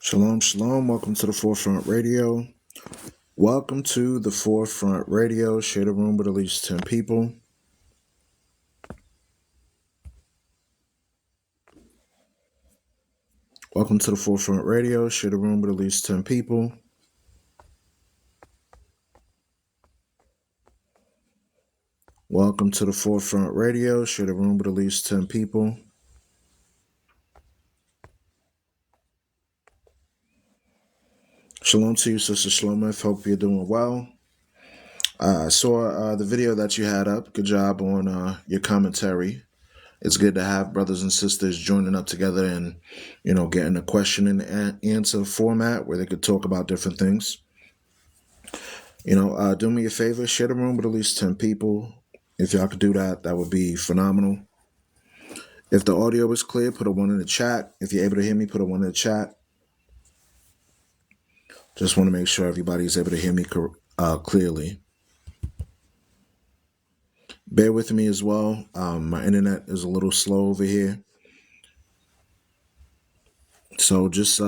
Shalom, shalom. Welcome to the Forefront Radio. Welcome to the Forefront Radio. Share the room with at least 10 people. Welcome to the Forefront Radio. Share the room with at least 10 people. Welcome to the Forefront Radio. Share the room with at least 10 people. Shalom to you, Sister Shlomith. Hope you're doing well. I saw the video that you had up. Good job on your commentary. It's good to have brothers and sisters joining up together and, getting a question and answer format where they could talk about different things. Do me a favor, share the room with at least 10 people. If y'all could do that, that would be phenomenal. If the audio is clear, put a 1 in the chat. If you're able to hear me, put a 1 in the chat. Just want to make sure everybody's able to hear me clearly. Bear with me as well. My internet is a little slow over here. So just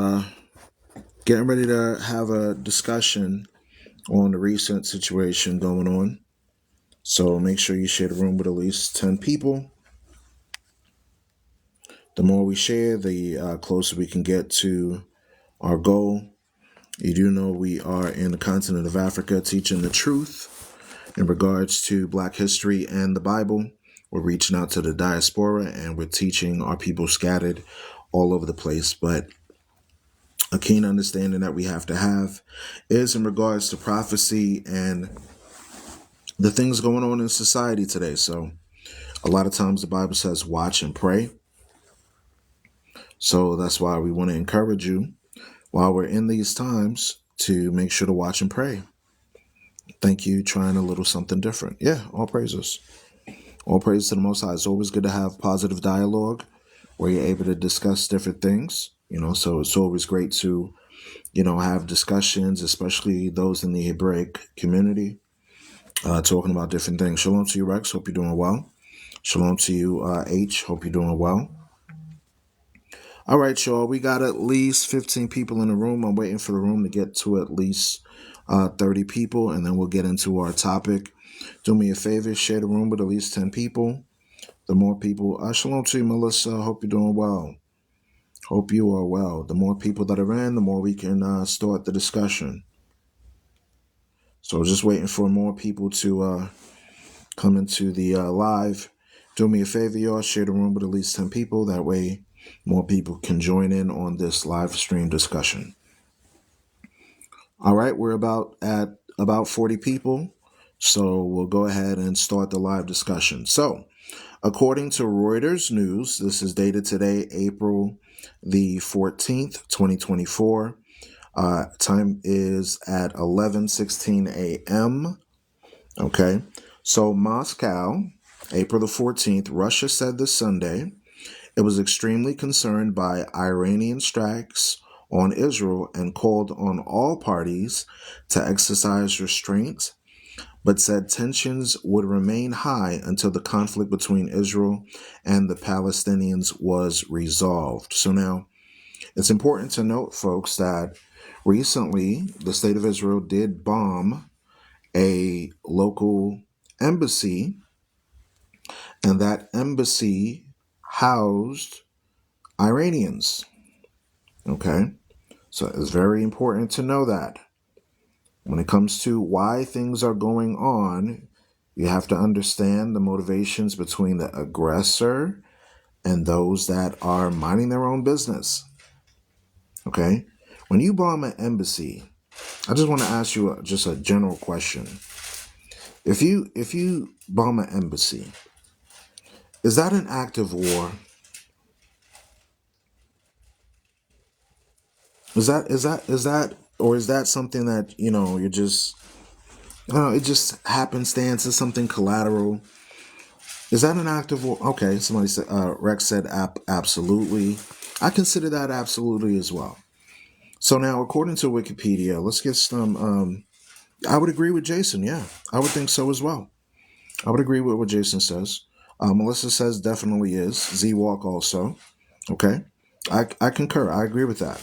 getting ready to have a discussion on the recent situation going on. So make sure you share the room with at least 10 people. The more we share, the closer we can get to our goal. You do know we are in the continent of Africa teaching the truth in regards to Black history and the Bible. We're reaching out to the diaspora and we're teaching our people scattered all over the place. But a keen understanding that we have to have is in regards to prophecy and the things going on in society today. So a lot of times the Bible says watch and pray. So that's why we want to encourage you while we're in these times to make sure to watch and pray. Thank you. Trying a little something different. Yeah, all praises. All praise to the Most High. It's always good to have positive dialogue where you're able to discuss different things. So it's always great to, have discussions, especially those in the Hebraic community, talking about different things. Shalom to you, Rex. Hope you're doing well. Shalom to you, H. Hope you're doing well. All right, y'all. We got at least 15 people in the room. I'm waiting for the room to get to at least 30 people, and then we'll get into our topic. Do me a favor, share the room with at least 10 people. The more people, shalom to you, Melissa. Hope you're doing well. Hope you are well. The more people that are in, the more we can start the discussion. So just waiting for more people to come into the live. Do me a favor, y'all. Share the room with at least 10 people. That way, more people can join in on this live stream discussion. All right, we're at about 40 people. So we'll go ahead and start the live discussion. So, according to Reuters News, this is dated today, April the 14th, 2024. Time is at 11:16 a.m. Okay, so Moscow, April the 14th, Russia said this Sunday it was extremely concerned by Iranian strikes on Israel and called on all parties to exercise restraint, but said tensions would remain high until the conflict between Israel and the Palestinians was resolved. So now, it's important to note, folks, that recently the state of Israel did bomb a local embassy, and that embassy housed Iranians. Okay, so it's very important to know that. When it comes to why things are going on, you have to understand the motivations between the aggressor and those that are minding their own business. Okay? When you bomb an embassy, I just want to ask you just a general question. If you bomb an embassy, is that an act of war? Is that or is that something that, you're just it just happenstance, is something collateral? Is that an act of war? Okay, somebody said, Rex said, absolutely. I consider that absolutely as well. So now, according to Wikipedia, let's get some, I would agree with Jason. Yeah, I would think so as well. I would agree with what Jason says. Melissa says definitely is. Z-Walk also. Okay. I concur. I agree with that.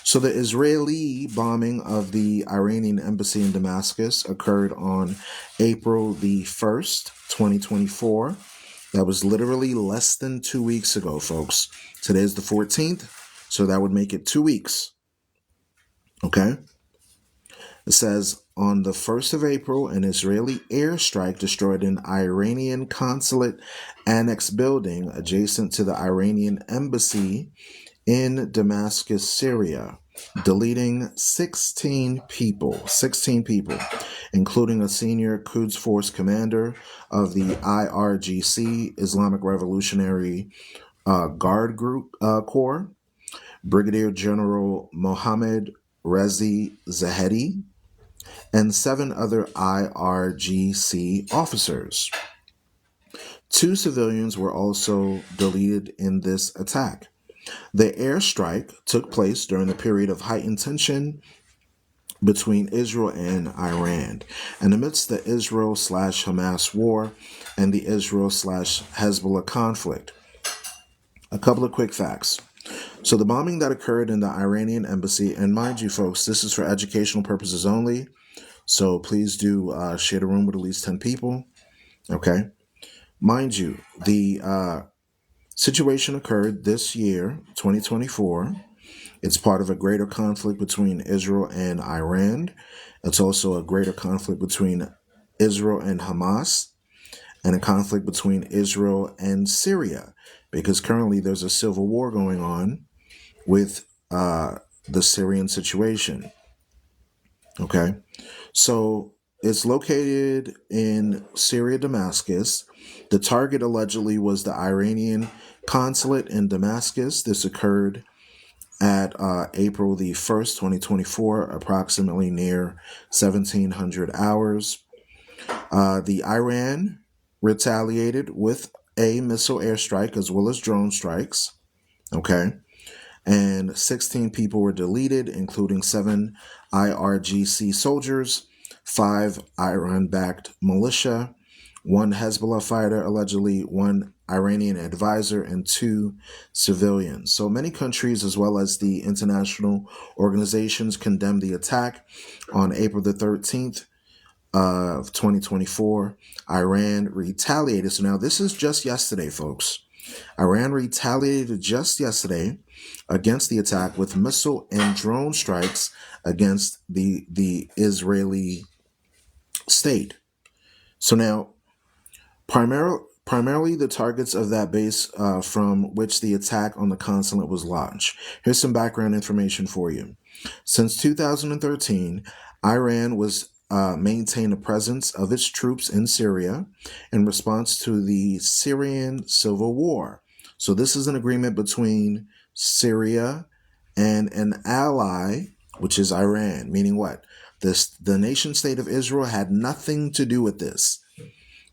So the Israeli bombing of the Iranian embassy in Damascus occurred on April the 1st, 2024. That was literally less than 2 weeks ago, folks. Today is the 14th, so that would make it 2 weeks. Okay? It says on the 1st of April, an Israeli airstrike destroyed an Iranian consulate annex building adjacent to the Iranian embassy in Damascus, Syria, deleting 16 people, including a senior Quds Force commander of the IRGC, Islamic Revolutionary Guard Group Corps, Brigadier General Mohammed Rezi Zahedi, and 7 other IRGC officers. 2 civilians were also deleted in this attack. The airstrike took place during the period of heightened tension between Israel and Iran, and amidst the Israel/Hamas war and the Israel/Hezbollah conflict. A couple of quick facts. So the bombing that occurred in the Iranian embassy, and mind you folks, this is for educational purposes only, so please do share the room with at least 10 people, okay? Mind you, the situation occurred this year, 2024. It's part of a greater conflict between Israel and Iran. It's also a greater conflict between Israel and Hamas, and a conflict between Israel and Syria, because currently there's a civil war going on with the Syrian situation. Okay, so it's located in Syria, Damascus. The target allegedly was the Iranian consulate in Damascus. This occurred at April the 1st, 2024, approximately near 1700 hours. The Iran retaliated with a missile airstrike as well as drone strikes. Okay. And 16 people were deleted, including 7 IRGC soldiers, 5 Iran-backed militia, 1 Hezbollah fighter, allegedly 1 Iranian advisor, and 2 civilians. So many countries, as well as the international organizations, condemned the attack on April the 13th of 2024. Iran retaliated. So now this is just yesterday, folks. Iran retaliated just yesterday against the attack with missile and drone strikes against the Israeli state. So now, primarily the targets of that base from which the attack on the consulate was launched. Here's some background information for you. Since 2013, Iran was maintained a presence of its troops in Syria in response to the Syrian civil war. So this is an agreement between Syria and an ally, which is Iran, meaning what? The nation state of Israel had nothing to do with this.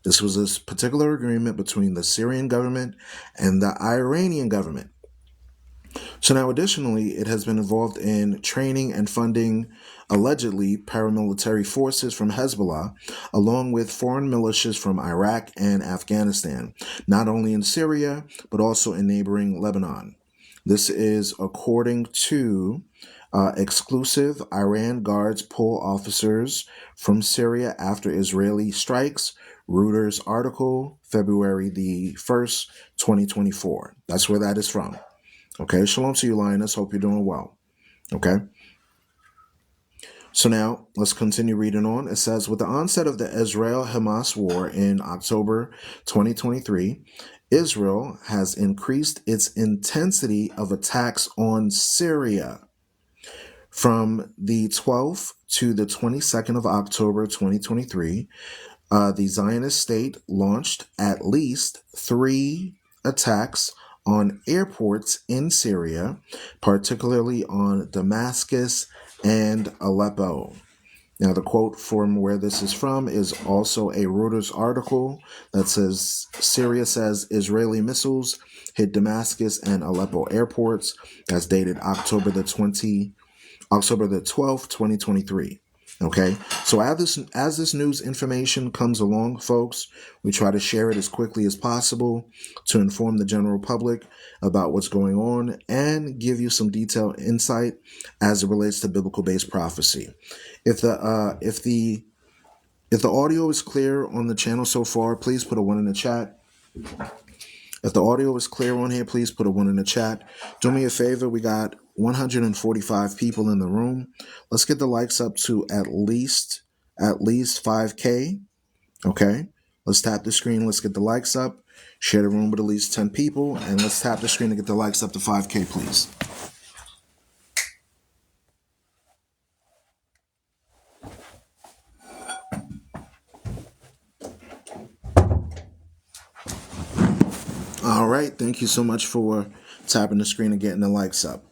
This was a particular agreement between the Syrian government and the Iranian government. So now, additionally, it has been involved in training and funding, allegedly, paramilitary forces from Hezbollah, along with foreign militias from Iraq and Afghanistan, not only in Syria, but also in neighboring Lebanon. This is according to exclusive Iran Guards pull officers from Syria after Israeli strikes, Reuters article, February the 1st, 2024. That's where that is from. Okay, shalom to you, Lioness. Hope you're doing well. Okay. So now, let's continue reading on. It says, with the onset of the Israel-Hamas war in October 2023, Israel has increased its intensity of attacks on Syria. From the 12th to the 22nd of October 2023, the Zionist state launched at least 3 attacks on airports in Syria, particularly on Damascus and Aleppo. Now, the quote from where this is from is also a Reuters article that says, Syria says Israeli missiles hit Damascus and Aleppo airports. That's dated October the 12th, 2023. Okay, so as this news information comes along, folks, we try to share it as quickly as possible to inform the general public about what's going on and give you some detailed insight as it relates to biblical-based prophecy. If the audio is clear on the channel so far, please put a 1 in the chat. If the audio is clear on here, please put a 1 in the chat. Do me a favor, we got 145 people in the room. Let's get the likes up to at least 5K. Okay? Let's tap the screen, let's get the likes up. Share the room with at least 10 people, and let's tap the screen to get the likes up to 5K, please. All right, thank you so much for tapping the screen and getting the likes up.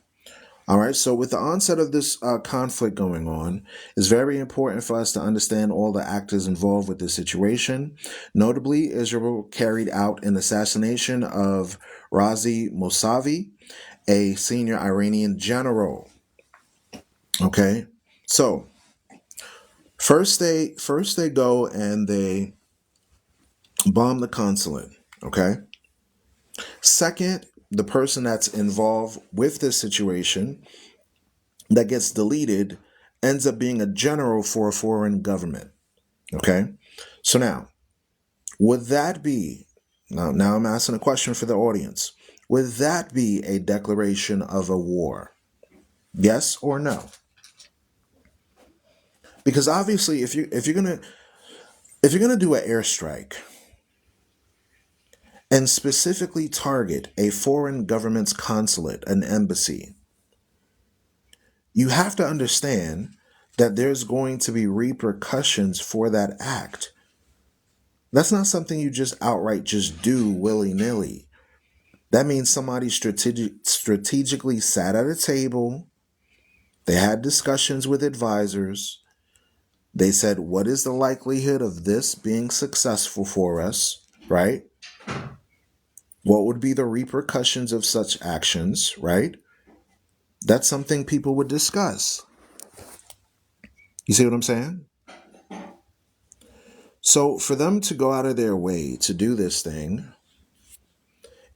All right, so with the onset of this conflict going on, it's very important for us to understand all the actors involved with this situation. Notably, Israel carried out an assassination of Razi Mousavi, a senior Iranian general. Okay, so first they go and they bomb the consulate. Okay, second, the person that's involved with this situation that gets deleted ends up being a general for a foreign government. Okay, so now would that be now I'm asking a question for the audience, would that be a declaration of a war? Yes or no? Because obviously if you're gonna do an airstrike and specifically target a foreign government's consulate, an embassy, you have to understand that there's going to be repercussions for that act. That's not something you just outright just do willy-nilly. That means somebody strategically sat at a table, they had discussions with advisors, they said, what is the likelihood of this being successful for us, right? What would be the repercussions of such actions, right? That's something people would discuss. You see what I'm saying? So for them to go out of their way to do this thing,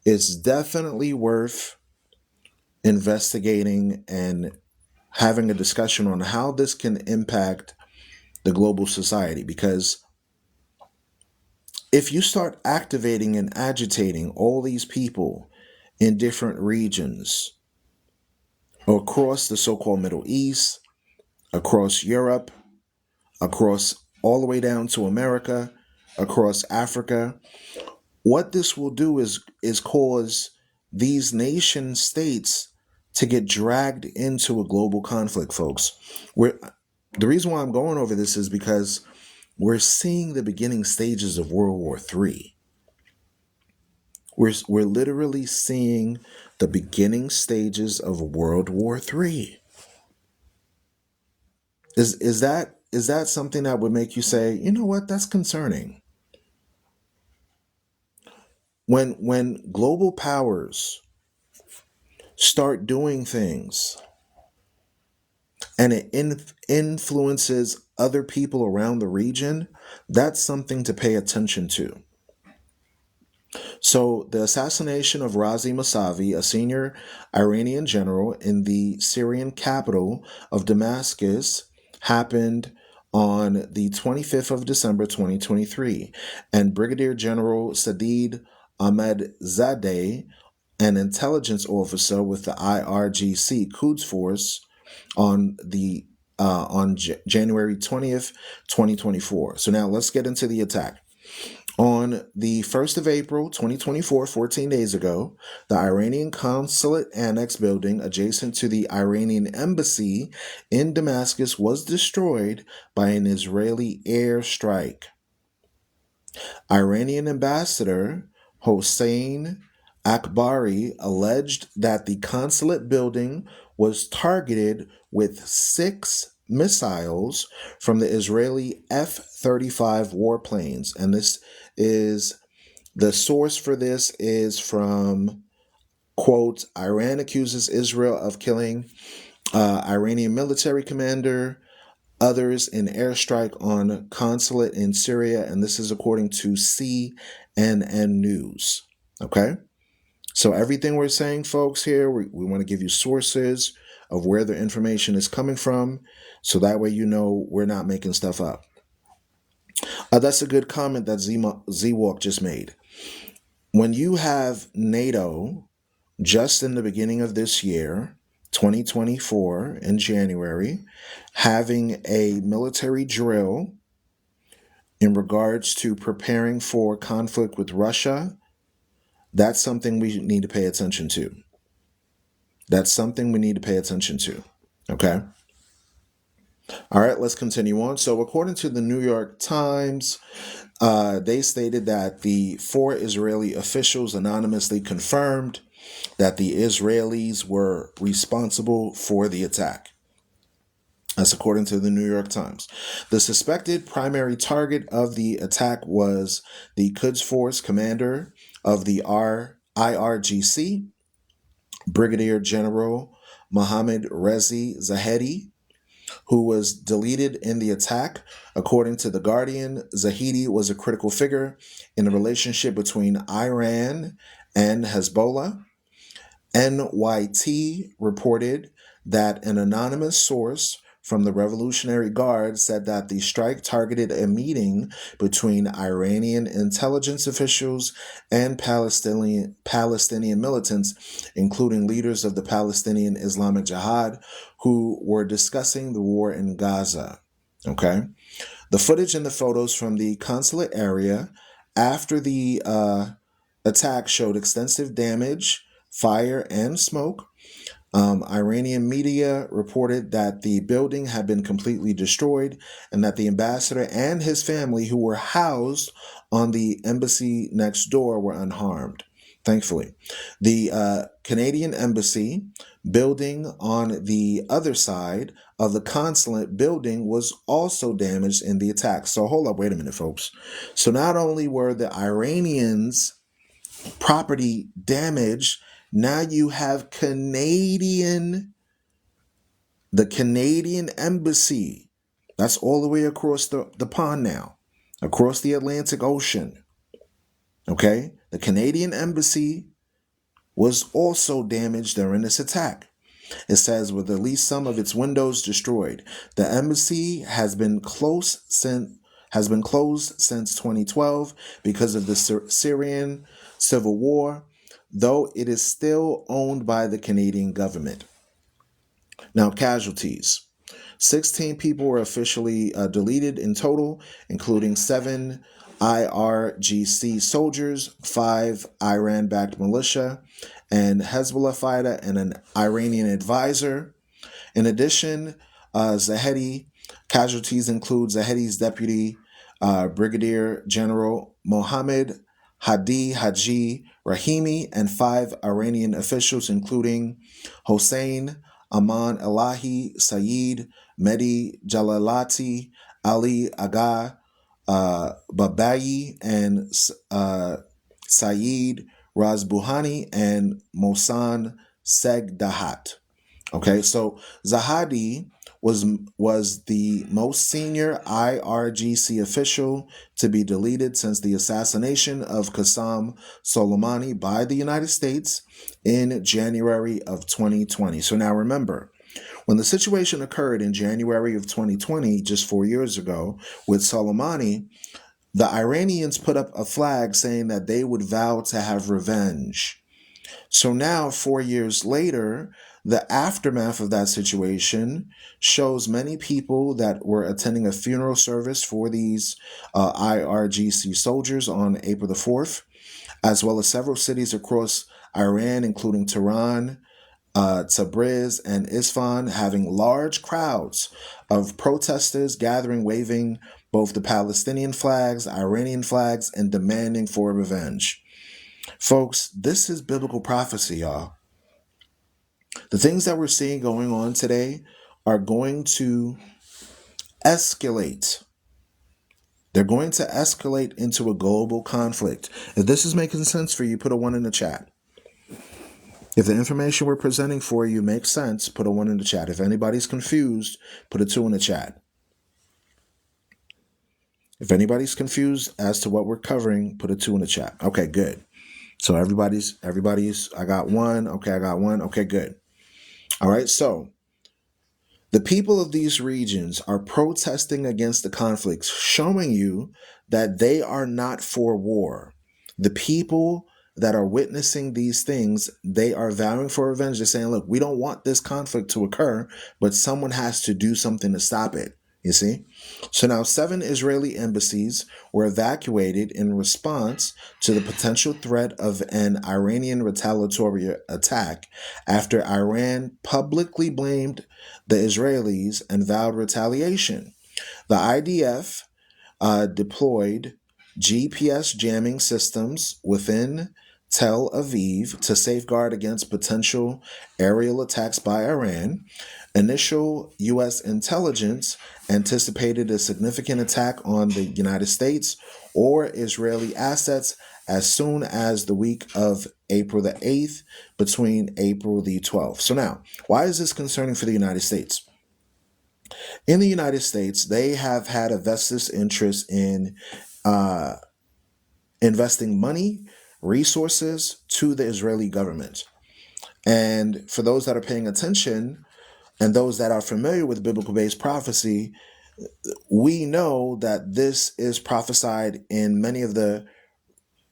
it's definitely worth investigating and having a discussion on how this can impact the global society. Because if you start activating and agitating all these people in different regions across the so-called Middle East, across Europe, across all the way down to America, across Africa, what this will do is cause these nation states to get dragged into a global conflict, folks. The reason why I'm going over this is because we're seeing the beginning stages of World War III. We're literally seeing the beginning stages of World War III. Is that something that would make you say, you know what, that's concerning? When global powers start doing things and it influences other people around the region, that's something to pay attention to. So the assassination of Razi Mousavi, a senior Iranian general in the Syrian capital of Damascus, happened on the 25th of December 2023, and Brigadier General Sadid Ahmadzadeh, an intelligence officer with the IRGC Quds Force, on January 20th, 2024. So now let's get into the attack. On the 1st of April, 2024, 14 days ago, the Iranian consulate annex building adjacent to the Iranian embassy in Damascus was destroyed by an Israeli airstrike. Iranian ambassador Hossein Akbari alleged that the consulate building was targeted with 6 missiles from the Israeli F-35 warplanes. And the source for this is from, quote, Iran accuses Israel of killing Iranian military commander others in airstrike on consulate in Syria, and this is according to CNN News. Okay? So everything we're saying, folks, here, we want to give you sources of where the information is coming from, so that way you know we're not making stuff up. That's a good comment that Z-Walk just made. When you have NATO just in the beginning of this year, 2024, in January, having a military drill in regards to preparing for conflict with Russia, that's something we need to pay attention to. That's something we need to pay attention to. Okay? All right, let's continue on. So, according to the New York Times, they stated that the 4 Israeli officials anonymously confirmed that the Israelis were responsible for the attack. That's according to the New York Times. The suspected primary target of the attack was the Quds Force commander of the IRGC, Brigadier General Mohammad Reza Zahedi, who was deleted in the attack. According to The Guardian, Zahedi was a critical figure in the relationship between Iran and Hezbollah. NYT reported that an anonymous source from the Revolutionary Guard said that the strike targeted a meeting between Iranian intelligence officials and Palestinian militants, including leaders of the Palestinian Islamic Jihad, who were discussing the war in Gaza. Okay? The footage and the photos from the consulate area after the attack showed extensive damage, fire, and smoke. Iranian media reported that the building had been completely destroyed and that the ambassador and his family, who were housed on the embassy next door, were unharmed. Thankfully, the Canadian embassy building on the other side of the consulate building was also damaged in the attack. So hold up, wait a minute, folks. So not only were the Iranians' property damaged, now you have the Canadian embassy. That's all the way across the pond now, across the Atlantic Ocean. Okay? The Canadian embassy was also damaged during this attack. It says with at least some of its windows destroyed. The embassy has been closed since 2012 because of the Syrian civil war, though it is still owned by the Canadian government. Now, casualties. 16 people were officially deleted in total, including 7 IRGC soldiers, 5 Iran-backed militia, and Hezbollah fighter, and an Iranian advisor. In addition, casualties include Zahedi's deputy, Brigadier General Mohammed Hadi Haji Rahimi, and 5 Iranian officials, including Hossein Aman Elahi, Saeed Mehdi Jalalati, Ali Agha Babayi, and Saeed Razbuhani, and Mohsen Segdahat. Okay, so Zahedi was the most senior IRGC official to be deleted since the assassination of Qasem Soleimani by the United States in January of 2020. So now remember, when the situation occurred in January of 2020, just 4 years ago, with Soleimani, the Iranians put up a flag saying that they would vow to have revenge. So now, 4 years later, the aftermath of that situation shows many people that were attending a funeral service for these IRGC soldiers on April the 4th, as well as several cities across Iran, including Tehran, Tabriz, and Isfahan, having large crowds of protesters gathering, waving both the Palestinian flags, Iranian flags, and demanding for revenge. Folks, this is biblical prophecy, y'all. The things that we're seeing going on today are going to escalate. They're going to escalate into a global conflict. If this is making sense for you, put a 1 in the chat. If the information we're presenting for you makes sense, put a 1 in the chat. If anybody's confused, put a 2 in the chat. If anybody's confused as to what we're covering, put a 2 in the chat. Okay, good. So everybody's, I got one. Okay, I got one. Okay, good. All right, so the people of these regions are protesting against the conflicts, showing you that they are not for war. The people that are witnessing these things, they are vowing for revenge. They're saying, look, we don't want this conflict to occur, but someone has to do something to stop it. You see? So now 7 Israeli embassies were evacuated in response to the potential threat of an Iranian retaliatory attack after Iran publicly blamed the Israelis and vowed retaliation. The IDF deployed GPS jamming systems within Tel Aviv to safeguard against potential aerial attacks by Iran. Initial U.S. intelligence anticipated a significant attack on the United States or Israeli assets as soon as the week of April the 8th between April the 12th. So now, why is this concerning for the United States? In the United States, they have had a vested interest in uh, investing money, resources to the Israeli government. And for those that are paying attention and those that are familiar with biblical based prophecy, we know that this is prophesied in many of the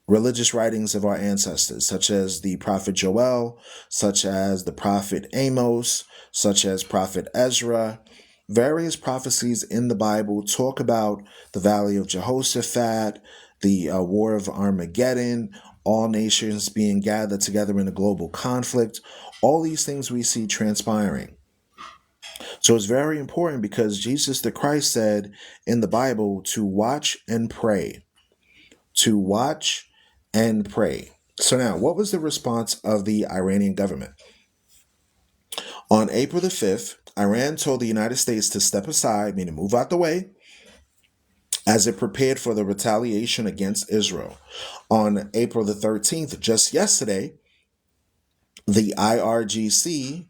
religious writings of our ancestors, such as the prophet Joel, such as the prophet Amos, such as prophet Ezra. Various prophecies in the Bible talk about the valley of Jehoshaphat, the war of Armageddon, all nations being gathered together in a global conflict. All these things we see transpiring. So it's very important because Jesus the Christ said in the Bible to watch and pray. To watch and pray. So now, what was the response of the Iranian government? On April the 5th, Iran told the United States to step aside, meaning move out the way, as it prepared for the retaliation against Israel. On April the 13th, just yesterday, the IRGC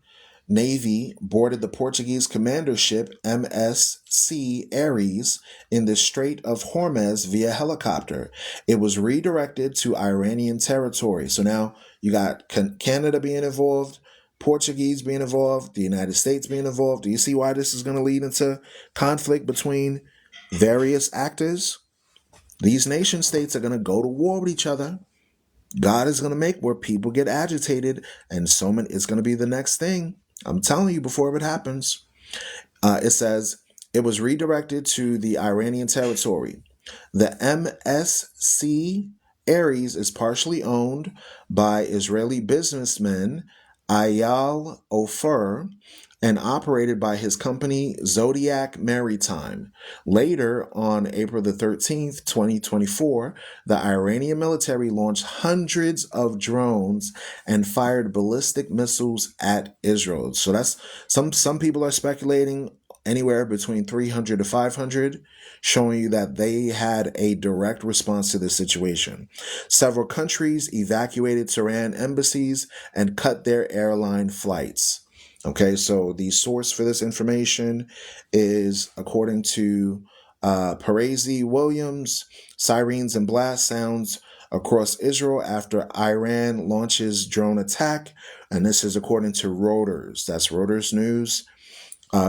Navy boarded the Portuguese commander ship MSC Ares in the Strait of Hormuz via helicopter. It was redirected to Iranian territory. So now you got Canada being involved, Portuguese being involved, the United States being involved. Do you see why this is going to lead into conflict between various actors? These nation states are going to go to war with each other. God is going to make where people get agitated, and so many, it's going to be the next thing. I'm telling you before it happens. It says it was redirected to the Iranian territory. The MSC Ares is partially owned by Israeli businessman Eyal Ofer and operated by his company Zodiac Maritime. Later, on April the 13th, 2024, the Iranian military launched hundreds of drones and fired ballistic missiles at Israel. So that's some people are speculating anywhere between 300 to 500, showing you that they had a direct response to the situation. Several countries evacuated Tehran embassies and cut their airline flights. Okay, so the source for this information is according to Parisi Williams, sirens and blast sounds across Israel after Iran launches drone attack. And this is according to Reuters. That's Reuters News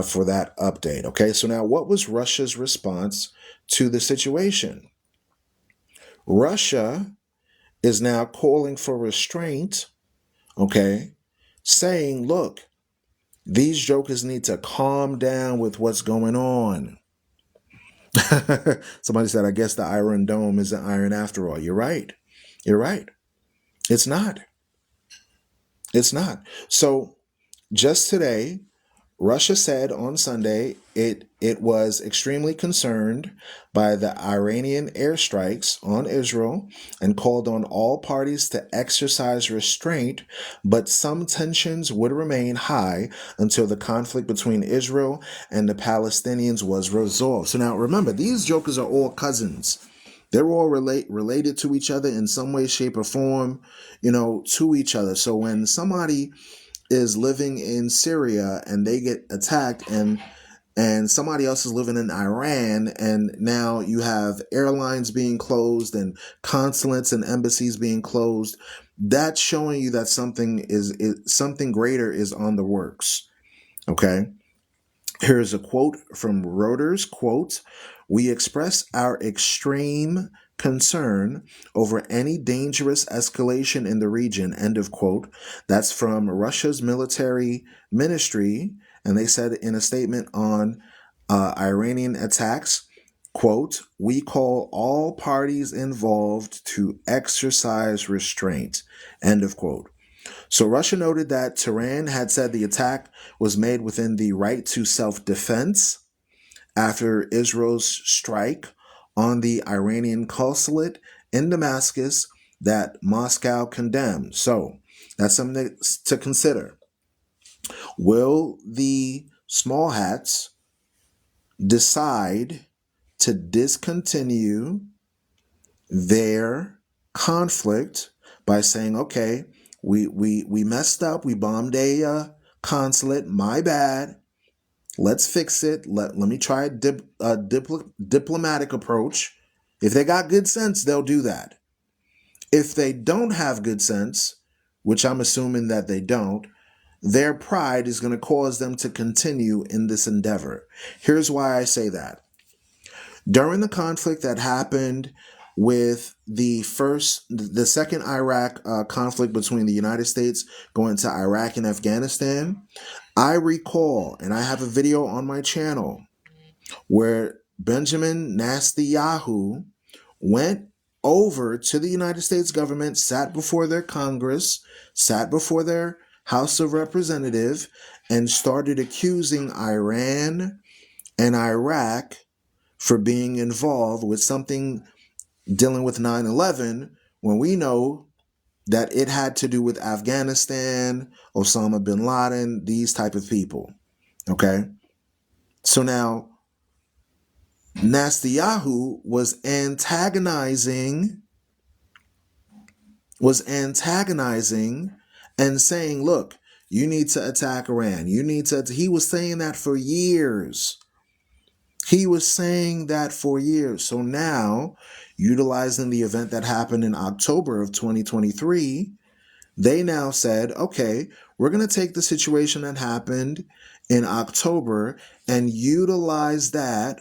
for that update. Okay, so now what was Russia's response to the situation? Russia is now calling for restraint, okay, saying, look, these jokers need to calm down with what's going on. Somebody said, I guess the Iron Dome isn't iron after all. You're right. You're right. It's not. It's not. So just today, Russia said on Sunday it was extremely concerned by the Iranian airstrikes on Israel and called on all parties to exercise restraint, but some tensions would remain high until the conflict between Israel and the Palestinians was resolved. So now remember, these jokers are all cousins. They're all related to each other in some way, shape, or form, to each other. So when somebody is living in Syria and they get attacked and and somebody else is living in Iran, and now you have airlines being closed and consulates and embassies being closed, that's showing you that something greater is on the works. Okay. Here's a quote from Reuters, quote, "We express our extreme concern over any dangerous escalation in the region," end of quote. That's from Russia's military ministry, and they said in a statement on Iranian attacks, quote, "We call all parties involved to exercise restraint," end of quote. So Russia noted that Tehran had said the attack was made within the right to self-defense after Israel's strike on the Iranian consulate in Damascus that Moscow condemned. So that's something to consider. Will the small hats decide to discontinue their conflict by saying, okay, we messed up, we bombed a consulate, my bad, let's fix it, let me try a diplomatic approach. If they got good sense, they'll do that. If they don't have good sense, which I'm assuming that they don't, their pride is going to cause them to continue in this endeavor. Here's why I say that. During the conflict that happened with the second Iraq conflict between the United States going to Iraq and Afghanistan, I recall, and I have a video on my channel, where Benjamin Netanyahu went over to the United States government, sat before their Congress, sat before their House of Representatives, and started accusing Iran and Iraq for being involved with something dealing with 9/11, when we know that it had to do with Afghanistan, Osama bin Laden, these type of people. Okay? So now, Netanyahu was antagonizing and saying, look, you need to attack Iran. He was saying that for years. So now, utilizing the event that happened in October of 2023, they now said, okay, we're going to take the situation that happened in October and utilize that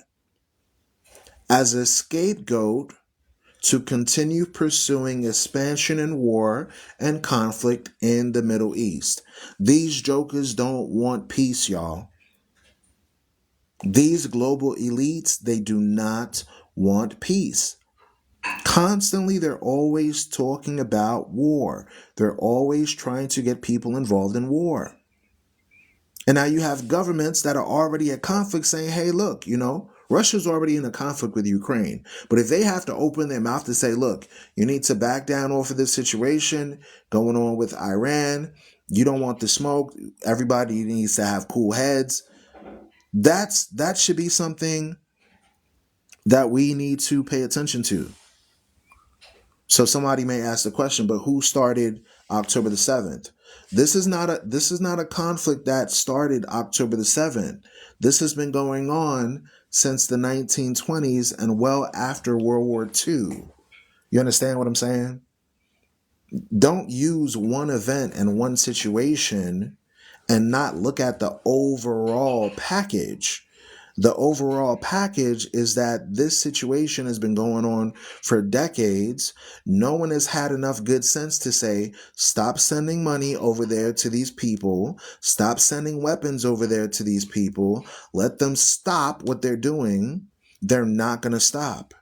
as a scapegoat to continue pursuing expansion and war and conflict in the Middle East. These jokers don't want peace, y'all. These global elites, they do not want peace. Constantly, they're always talking about war. They're always trying to get people involved in war. And now you have governments that are already at conflict saying, hey, look, Russia's already in a conflict with Ukraine. But if they have to open their mouth to say, look, you need to back down off of this situation going on with Iran, you don't want the smoke, everybody needs to have cool heads. That should be something that we need to pay attention to. So somebody may ask the question, but who started October the 7th? This is not a conflict that started October the 7th. This has been going on since the 1920s and well after World War II. You understand what I'm saying? Don't use one event and one situation and not look at the overall package. The overall package is that this situation has been going on for decades. No one has had enough good sense to say, stop sending money over there to these people. Stop sending weapons over there to these people. Let them stop what they're doing. They're not going to stop.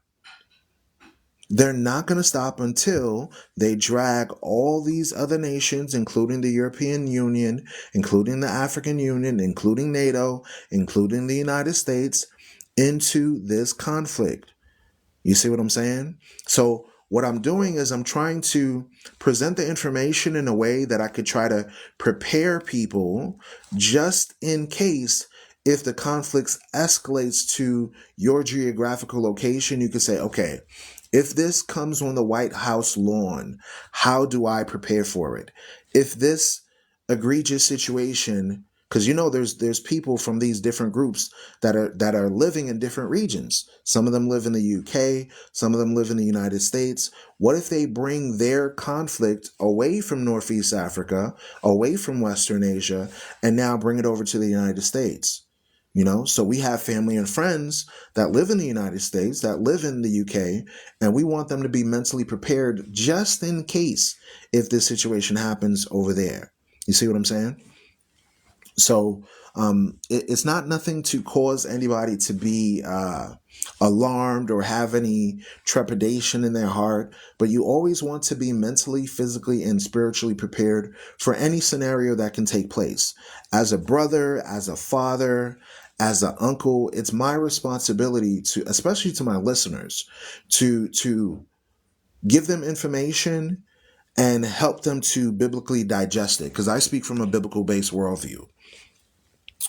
They're not going to stop until they drag all these other nations, including the European Union, including the African Union, including NATO, including the United States, into this conflict. You see what I'm saying? So what I'm doing is I'm trying to present the information in a way that I could try to prepare people just in case if the conflict escalates to your geographical location. You could say, okay, if this comes on the White House lawn, how do I prepare for it? If this egregious situation because there's people from these different groups that are living in different regions. Some of them live in the UK, some of them live in the United States. What if they bring their conflict away from Northeast Africa, away from Western Asia, and now bring it over to the United States? So we have family and friends that live in the United States, that live in the UK, and we want them to be mentally prepared just in case if this situation happens over there. You see what I'm saying? So it's not nothing to cause anybody to be alarmed or have any trepidation in their heart, but you always want to be mentally, physically, and spiritually prepared for any scenario that can take place. As a brother, as a father, as an uncle, it's my responsibility to, especially to my listeners, to give them information and help them to biblically digest it, because I speak from a biblical based worldview.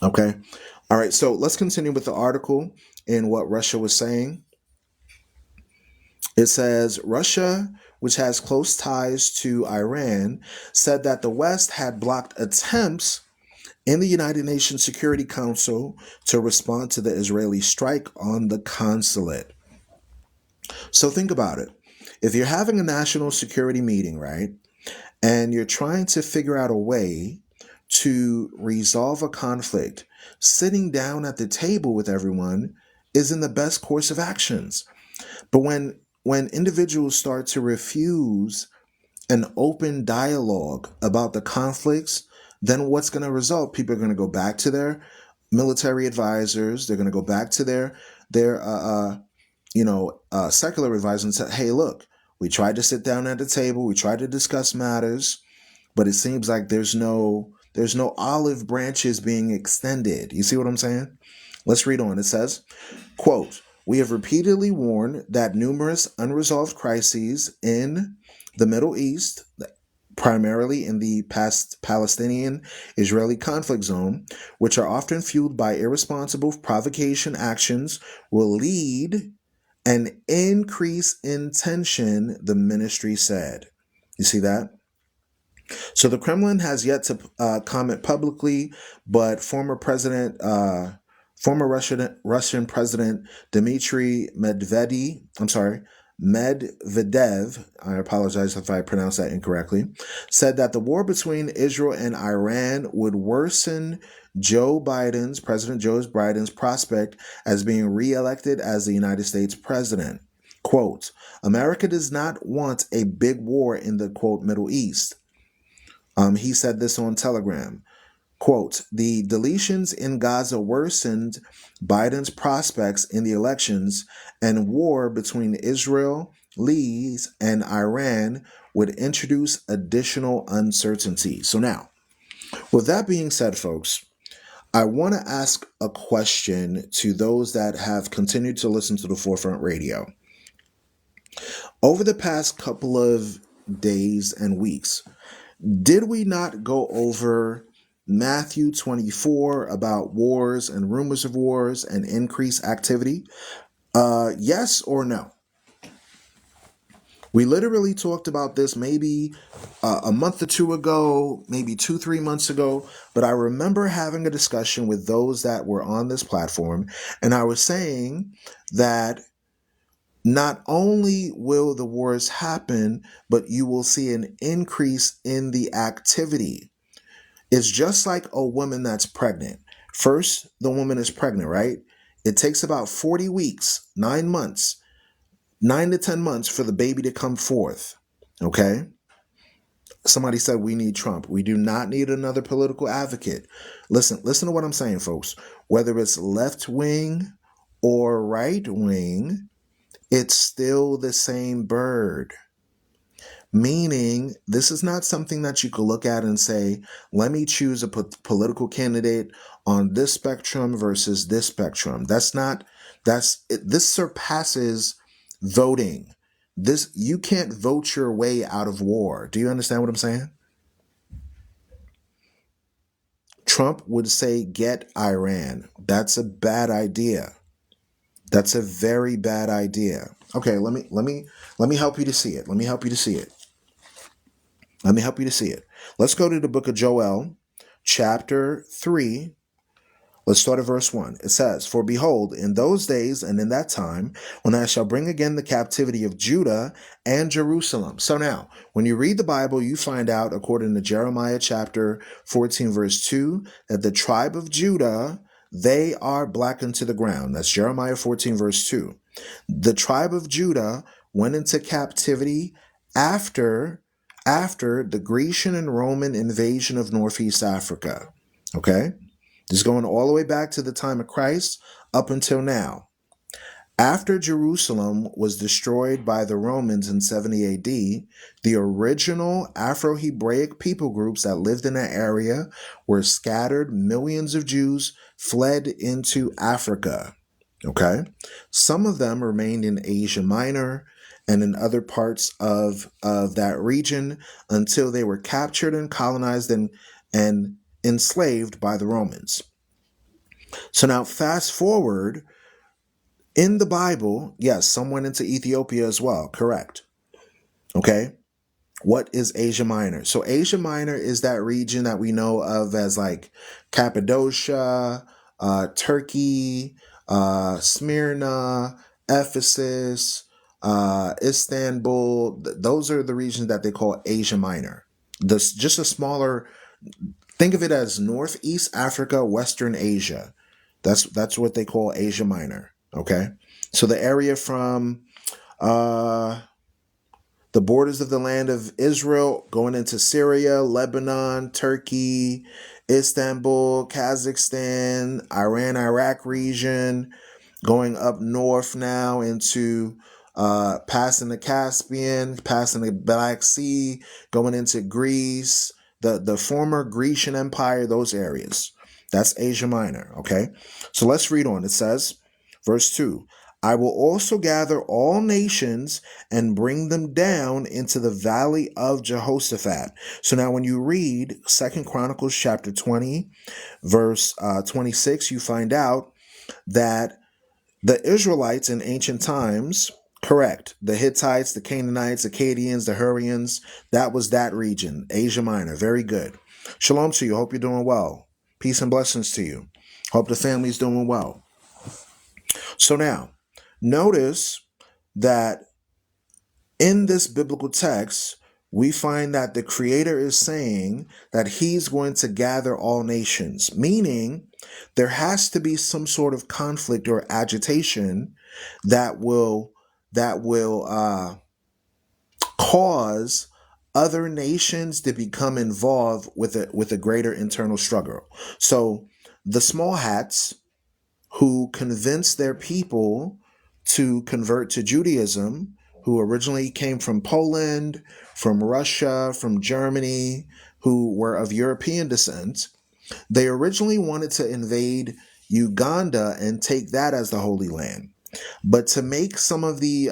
Okay. All right. So let's continue with the article and what Russia was saying. It says Russia, which has close ties to Iran, said that the West had blocked attempts in the United Nations Security Council to respond to the Israeli strike on the consulate. So think about it. If you're having a national security meeting, right, and you're trying to figure out a way to resolve a conflict, sitting down at the table with everyone isn't the best course of actions. But when individuals start to refuse an open dialogue about the conflicts, then what's going to result? People are going to go back to their military advisors. They're going to go back to their secular advisors and say, "Hey, look, we tried to sit down at the table. We tried to discuss matters, but it seems like there's no olive branches being extended." You see what I'm saying? Let's read on. It says, quote, "We have repeatedly warned that numerous unresolved crises in the Middle East, primarily in the Palestinian-Israeli conflict zone, which are often fueled by irresponsible provocation actions, will lead an increase in tension," the ministry said. You see that? So the Kremlin has yet to comment publicly, but former Russian President Dmitry Medvedev, I apologize if I pronounced that incorrectly, said that the war between Israel and Iran would worsen President Joe Biden's prospect as being reelected as the United States president. Quote, "America does not want a big war in the, quote, Middle East." He said this on Telegram. Quote, "The deletions in Gaza worsened Biden's prospects in the elections, and war between Israelis and Iran would introduce additional uncertainty." So now, with that being said, folks, I want to ask a question to those that have continued to listen to the Forefront Radio. Over the past couple of days and weeks, did we not go over Matthew 24 about wars and rumors of wars and increased activity? Yes or no? We literally talked about this maybe a month or two ago, maybe 2-3 months ago, but I remember having a discussion with those that were on this platform, and I was saying that not only will the wars happen, but you will see an increase in the activity. It's just like a woman that's pregnant. First, the woman is pregnant, right? It takes about 40 weeks, 9 months, 9 to 10 months for the baby to come forth. Okay? Somebody said we need Trump. We do not need another political advocate. Listen to what I'm saying, folks. Whether it's left wing or right wing, it's still the same bird. Meaning, this is not something that you could look at and say, let me choose a political candidate on this spectrum versus this spectrum. This surpasses voting. You can't vote your way out of war. Do you understand what I'm saying? Trump would say, get Iran. That's a bad idea. That's a very bad idea. Okay, let me help you to see it. Let me help you to see it. Let's go to the book of Joel, chapter 3. Let's start at verse 1. It says, "For behold, in those days and in that time, when I shall bring again the captivity of Judah and Jerusalem." So now, when you read the Bible, you find out, according to Jeremiah chapter 14, verse 2, that the tribe of Judah, they are blackened to the ground. That's Jeremiah 14, verse 2. The tribe of Judah went into captivity after the Grecian and Roman invasion of Northeast Africa. Okay? This is going all the way back to the time of Christ up until now. After Jerusalem was destroyed by the Romans in 70 AD, the original Afro-Hebraic people groups that lived in that area were scattered. Millions of Jews fled into Africa. Okay? Some of them remained in Asia Minor and in other parts of that region until they were captured and colonized and enslaved by the Romans. So now fast forward in the Bible, yes, some went into Ethiopia as well, correct. Okay. What is Asia Minor? So Asia Minor is that region that we know of as like Cappadocia, Turkey, Smyrna, Ephesus, Istanbul. Those are the regions that they call Asia Minor. Just a smaller, think of it as Northeast Africa, Western Asia. That's what they call Asia Minor. Okay, so the area from the borders of the land of Israel going into Syria, Lebanon, Turkey, Istanbul, Kazakhstan, Iran, Iraq region, going up north now into passing the Caspian, passing the Black Sea, going into Greece, the former Grecian Empire, those areas. That's Asia Minor, okay? So let's read on. It says, verse 2, "I will also gather all nations and bring them down into the valley of Jehoshaphat." So now when you read 2 Chronicles chapter 20, verse 26, you find out that the Israelites in ancient times, correct, the Hittites, the Canaanites, Akkadians, the Hurrians, that was that region, Asia Minor. Very good. Shalom to you. Hope you're doing well. Peace and blessings to you. Hope the family's doing well. So now, notice that in this biblical text, we find that the Creator is saying that He's going to gather all nations, meaning there has to be some sort of conflict or agitation that will cause other nations to become involved with a greater internal struggle. So the small hats who convinced their people to convert to Judaism, who originally came from Poland, from Russia, from Germany, who were of European descent, they originally wanted to invade Uganda and take that as the Holy Land. But to make some of the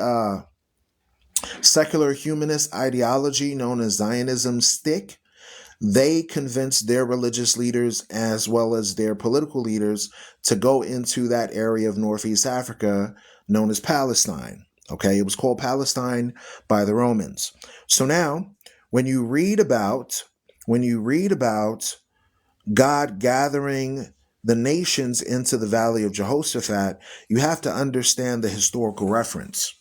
secular humanist ideology known as Zionism stick, they convinced their religious leaders as well as their political leaders to go into that area of Northeast Africa known as Palestine. Okay, it was called Palestine by the Romans. So now, when you read about God gathering the nations into the valley of Jehoshaphat, you have to understand the historical reference.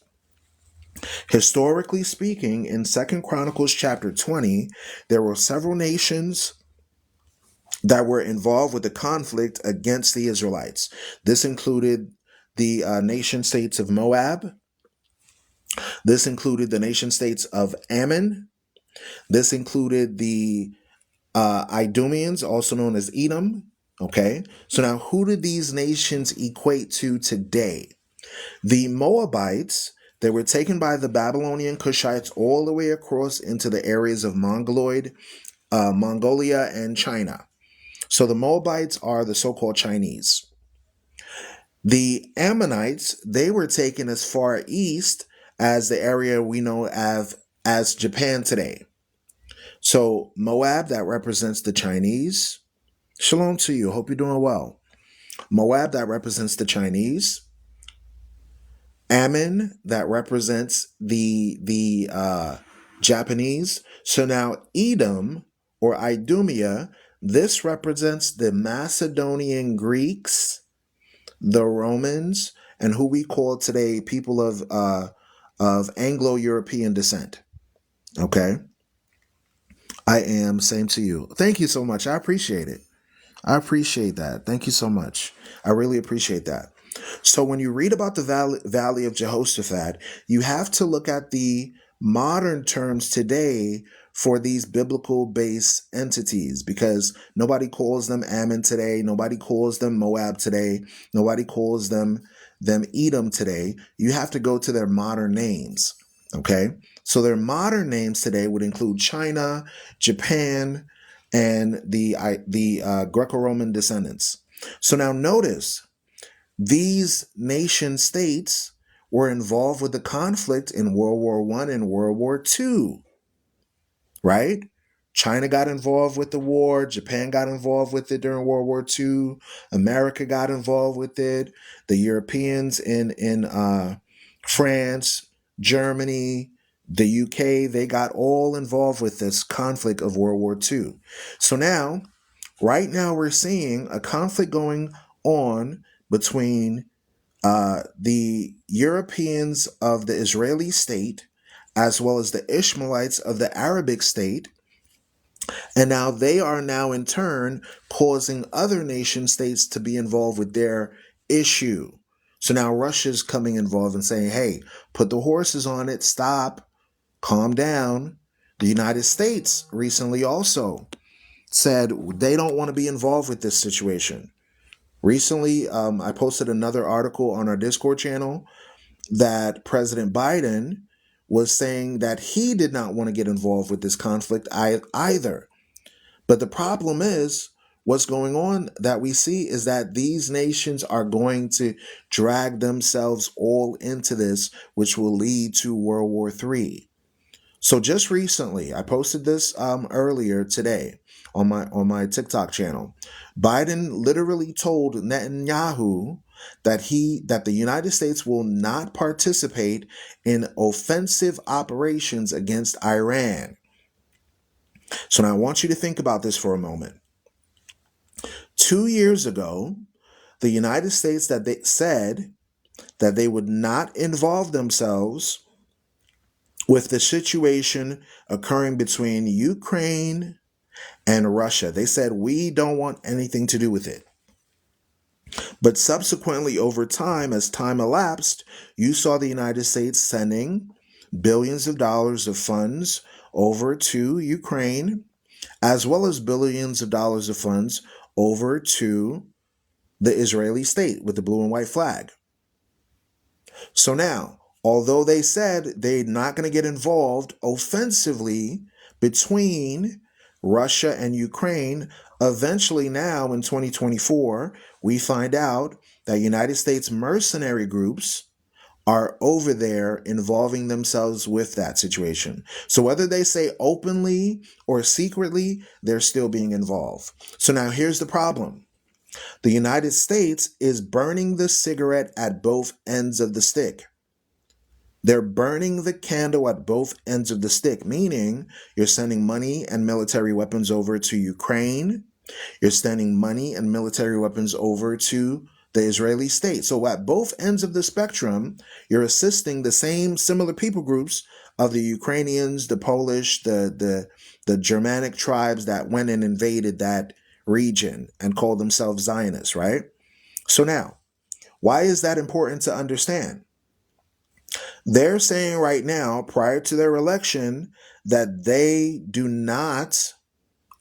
Historically speaking, in 2 Chronicles chapter 20, there were several nations that were involved with the conflict against the Israelites. This included the nation states of Moab. This included the nation states of Ammon. This included the Idumeans, also known as Edom. Okay, so now who do these nations equate to today? The Moabites, they were taken by the Babylonian Cushites all the way across into the areas of Mongolia and China. So the Moabites are the so-called Chinese. The Ammonites, they were taken as far east as the area we know as Japan today. So Moab, that represents the Chinese. Shalom to you. Hope you're doing well. Moab, that represents the Chinese. Ammon, that represents the Japanese. So now Edom or Idumea, this represents the Macedonian Greeks, the Romans, and who we call today people of Anglo-European descent. Okay? I am. Same to you. Thank you so much. I appreciate it. I appreciate that. Thank you so much. I really appreciate that. So when you read about the Valley of Jehoshaphat, you have to look at the modern terms today for these biblical based entities, because nobody calls them Ammon today, nobody calls them Moab today, nobody calls them Edom today. You have to go to their modern names. Okay? So their modern names today would include China, Japan, and the Greco-Roman descendants. So now notice, these nation states were involved with the conflict in World War I and World War II, right? China got involved with the war. Japan got involved with it during World War II. America got involved with it. The Europeans in France, Germany, the UK, they got all involved with this conflict of World War II. So now, right now, we're seeing a conflict going on between the Europeans of the Israeli state, as well as the Ishmaelites of the Arabic state. And now they are now in turn causing other nation states to be involved with their issue. So now Russia's coming involved and saying, hey, put the horses on it, stop, calm down. The United States recently also said they don't want to be involved with this situation. Recently, I posted another article on our Discord channel that President Biden was saying that he did not want to get involved with this conflict either. But the problem is, what's going on that we see is that these nations are going to drag themselves all into this, which will lead to World War III. So just recently, I posted this earlier today on my TikTok channel. Biden literally told Netanyahu that the United States will not participate in offensive operations against Iran. So now I want you to think about this for a moment. 2 years ago, the United States that they said that they would not involve themselves with the situation occurring between Ukraine and Russia. They said, we don't want anything to do with it. But subsequently, over time, as time elapsed, you saw the United States sending billions of dollars of funds over to Ukraine, as well as billions of dollars of funds over to the Israeli state with the blue and white flag. So now, although they said they're not going to get involved offensively between Russia and Ukraine, eventually now in 2024, we find out that United States mercenary groups are over there involving themselves with that situation. So whether they say openly or secretly, they're still being involved. So now here's the problem. The United States is burning the cigarette at both ends of the stick. They're burning the candle at both ends of the stick, meaning you're sending money and military weapons over to Ukraine. You're sending money and military weapons over to the Israeli state. So at both ends of the spectrum, you're assisting the same similar people groups of the Ukrainians, the Polish, the Germanic tribes that went and invaded that region and called themselves Zionists, right? So now, why is that important to understand? They're saying right now, prior to their election, that they do not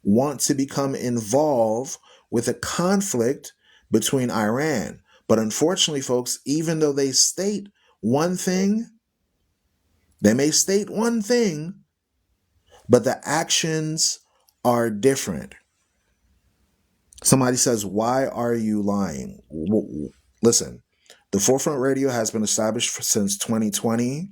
want to become involved with a conflict between Iran. But unfortunately, folks, even though they state one thing, they may state one thing, but the actions are different. Somebody says, why are you lying? Listen, the Forefront Radio has been established since 2020.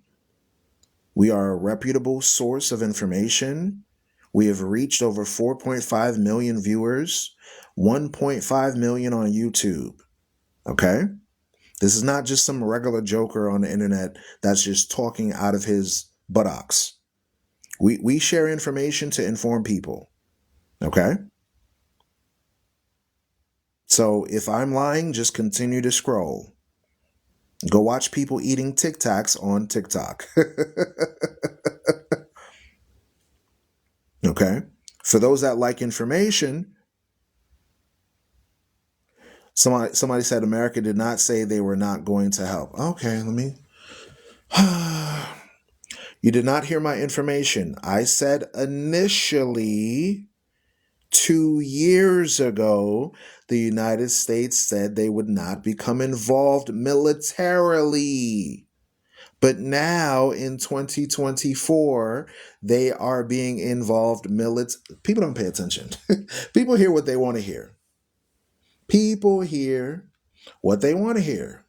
We are a reputable source of information. We have reached over 4.5 million viewers, 1.5 million on YouTube. Okay? This is not just some regular joker on the internet that's just talking out of his buttocks. We share information to inform people. Okay? So if I'm lying, just continue to scroll. Go watch people eating Tic Tacs on TikTok. Okay. For those that like information, somebody said America did not say they were not going to help. Okay, let me. You did not hear my information. I said initially 2 years ago, the United States said they would not become involved militarily. But now in 2024, they are being involved People don't pay attention. People hear what they want to hear. People hear what they want to hear.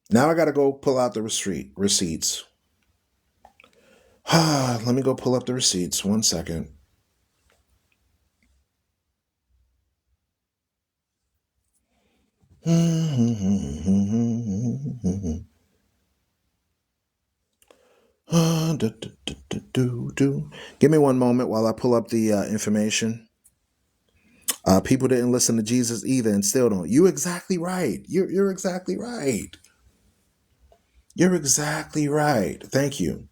Now I got to go pull out the receipts. Let me go pull up the receipts. 1 second. Give me one moment while I pull up the information. People didn't listen to Jesus either and still don't. You're exactly right. You're exactly right. You're exactly right. Thank you.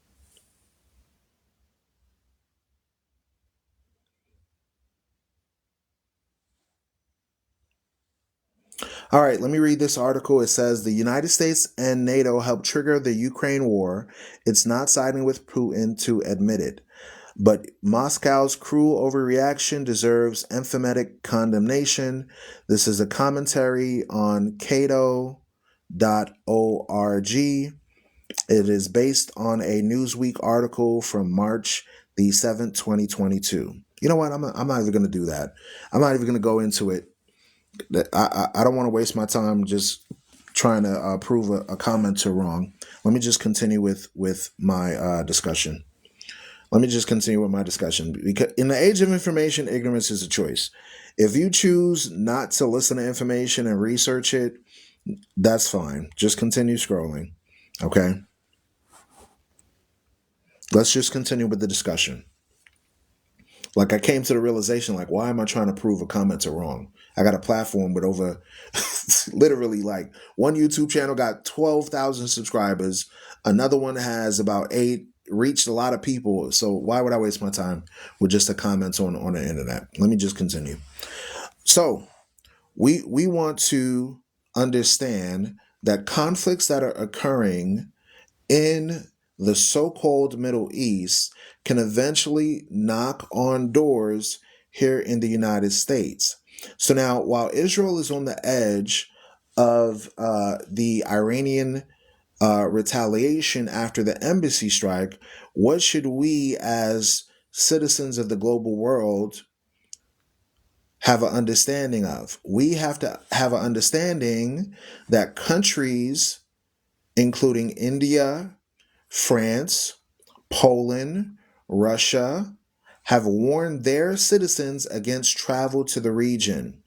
All right, let me read this article. It says the United States and NATO helped trigger the Ukraine war. It's not siding with Putin to admit it. But Moscow's cruel overreaction deserves emphatic condemnation. This is a commentary on cato.org. It is based on a Newsweek article from March the 7th, 2022. You know what? I'm not even going to do that. I'm not even going to go into it. I don't want to waste my time just trying to prove a commenter wrong. Let me just continue with my discussion. Let me just continue with my discussion. Because in the age of information, ignorance is a choice. If you choose not to listen to information and research it, that's fine. Just continue scrolling. Okay? Let's just continue with the discussion. Like I came to the realization, like, why am I trying to prove a commenter wrong? I got a platform with over literally like one YouTube channel got 12,000 subscribers. Another one has about 8, reached a lot of people. So why would I waste my time with just a comment on the internet? Let me just continue. So we want to understand that conflicts that are occurring in the so-called Middle East can eventually knock on doors here in the United States. So now, while Israel is on the edge of the Iranian retaliation after the embassy strike, what should we as citizens of the global world have an understanding of? We have to have an understanding that countries, including India, France, Poland, Russia, have warned their citizens against travel to the region,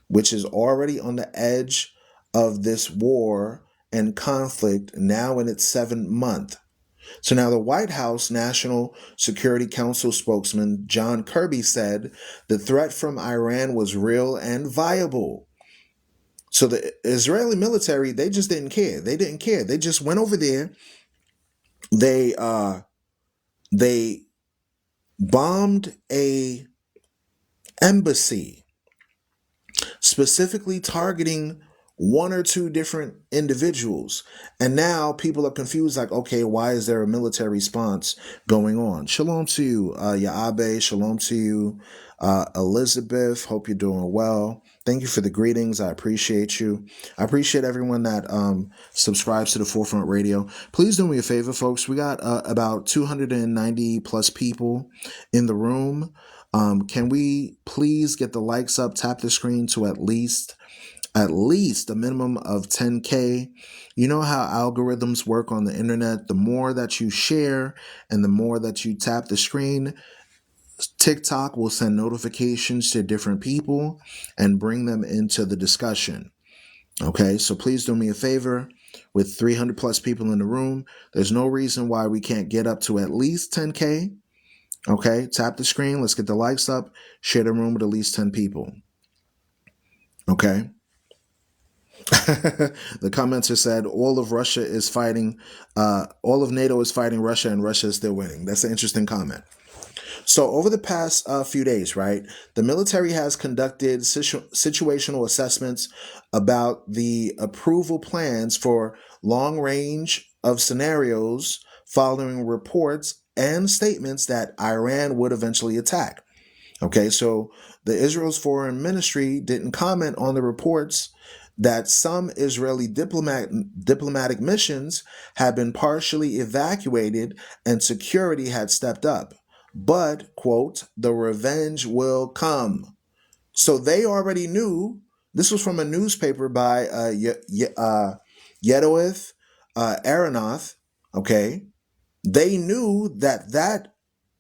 which is already on the edge of this war and conflict now in its 7th month. So now the White House National Security Council spokesman John Kirby said the threat from Iran was real and viable. So the Israeli military, they just didn't care. They didn't care. They just went over there. They bombed a embassy, specifically targeting one or two different individuals. And now people are confused, like, okay, why is there a military response going on? Shalom to you, Yaabe. Shalom to you, Elizabeth. Hope you're doing well. Thank you for the greetings. I appreciate you. I appreciate everyone that subscribes to the Forefront Radio. Please do me a favor, folks. We got about 290 plus people in the room. Can we please get the likes up, tap the screen to at least a minimum of 10K. You know how algorithms work on the internet. The more that you share and the more that you tap the screen, TikTok will send notifications to different people and bring them into the discussion. Okay, so please do me a favor. with 300 plus people in the room. There's no reason why we can't get up to at least 10K. Okay, tap the screen. Let's get the likes up. Share the room with at least 10 people. Okay. The commenter said all of Russia is fighting, all of NATO is fighting Russia, and Russia is still winning. That's an interesting comment. So over the past few days, right, the military has conducted situational assessments about the approval plans for long range of scenarios following reports and statements that Iran would eventually attack. Okay, so the Israel's foreign ministry didn't comment on the reports that some Israeli diplomatic missions had been partially evacuated and security had stepped up. But, quote, the revenge will come. So they already knew. This was from a newspaper by Yedoeth Aronoth. Okay, they knew that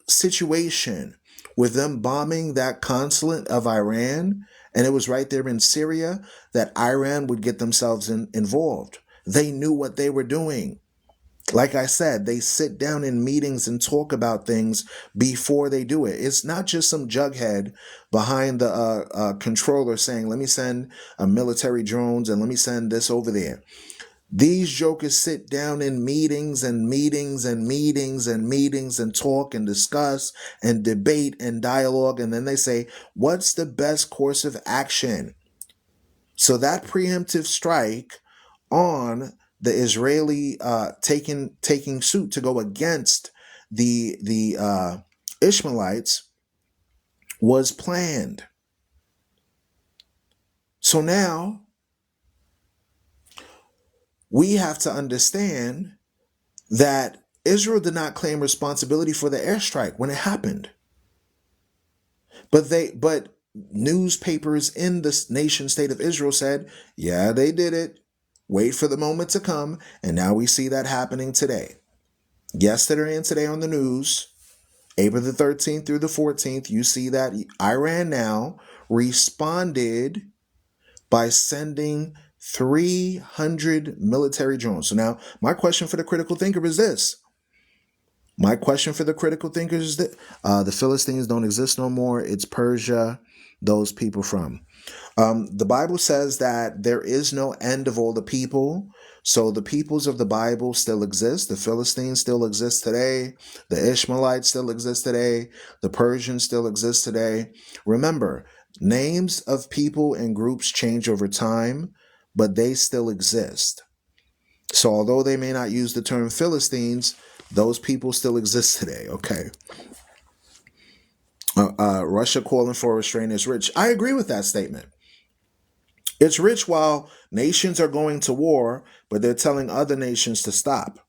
situation with them bombing that consulate of Iran, and it was right there in Syria, that Iran would get themselves involved. They knew what they were doing. Like I said, they sit down in meetings and talk about things before they do it. It's not just some jughead behind the controller saying, let me send military drones and let me send this over there. These jokers sit down in meetings and meetings and meetings and meetings and talk and discuss and debate and dialogue. And then they say, what's the best course of action? So that preemptive strike on the Israeli taking suit to go against the Ishmaelites was planned. So now we have to understand that Israel did not claim responsibility for the airstrike when it happened. But newspapers in the nation state of Israel said, yeah, they did it. Wait for the moment to come. And now we see that happening today. Yesterday and today on the news, April the 13th through the 14th, you see that Iran now responded by sending 300 military drones. So now my question for the critical thinker is this. My question for the critical thinkers is that the Philistines don't exist no more. It's Persia, those people from. The Bible says that there is no end of all the people. So the peoples of the Bible still exist. The Philistines still exist today. The Ishmaelites still exist today. The Persians still exist today. Remember, names of people and groups change over time, but they still exist. So although they may not use the term Philistines, those people still exist today, okay? Russia calling for restraint is rich. I agree with that statement. It's rich while nations are going to war, but they're telling other nations to stop.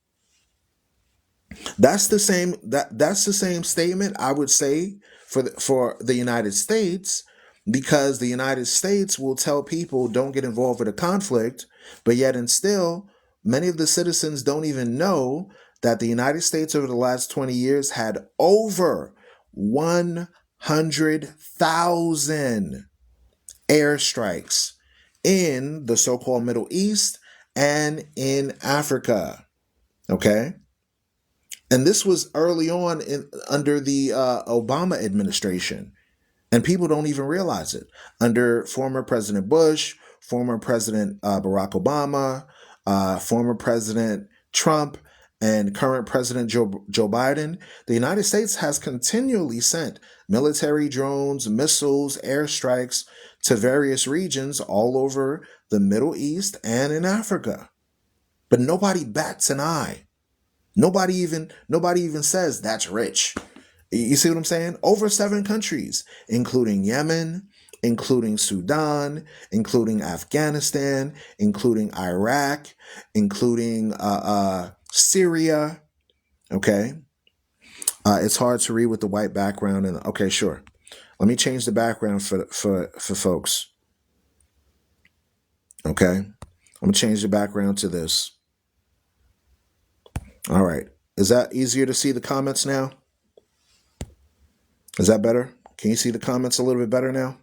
That's the same statement I would say for the United States, because the United States will tell people don't get involved with a conflict, but yet and still many of the citizens don't even know that the United States over the last 20 years had over 100,000 airstrikes in the so-called Middle East and in Africa. Okay? And this was early on under the Obama administration. And people don't even realize it. Under former President Bush, former President Barack Obama, former President Trump, and current President Joe Biden, the United States has continually sent military drones, missiles, airstrikes to various regions all over the Middle East and in Africa. But nobody bats an eye. Nobody even says that's rich. You see what I'm saying? Over 7 countries, including Yemen, including Sudan, including Afghanistan, including Iraq, including Syria. Okay. It's hard to read with the white background. And okay, sure. Let me change the background for folks. Okay. I'm gonna change the background to this. All right. Is that easier to see the comments now? Is that better? Can you see the comments a little bit better now?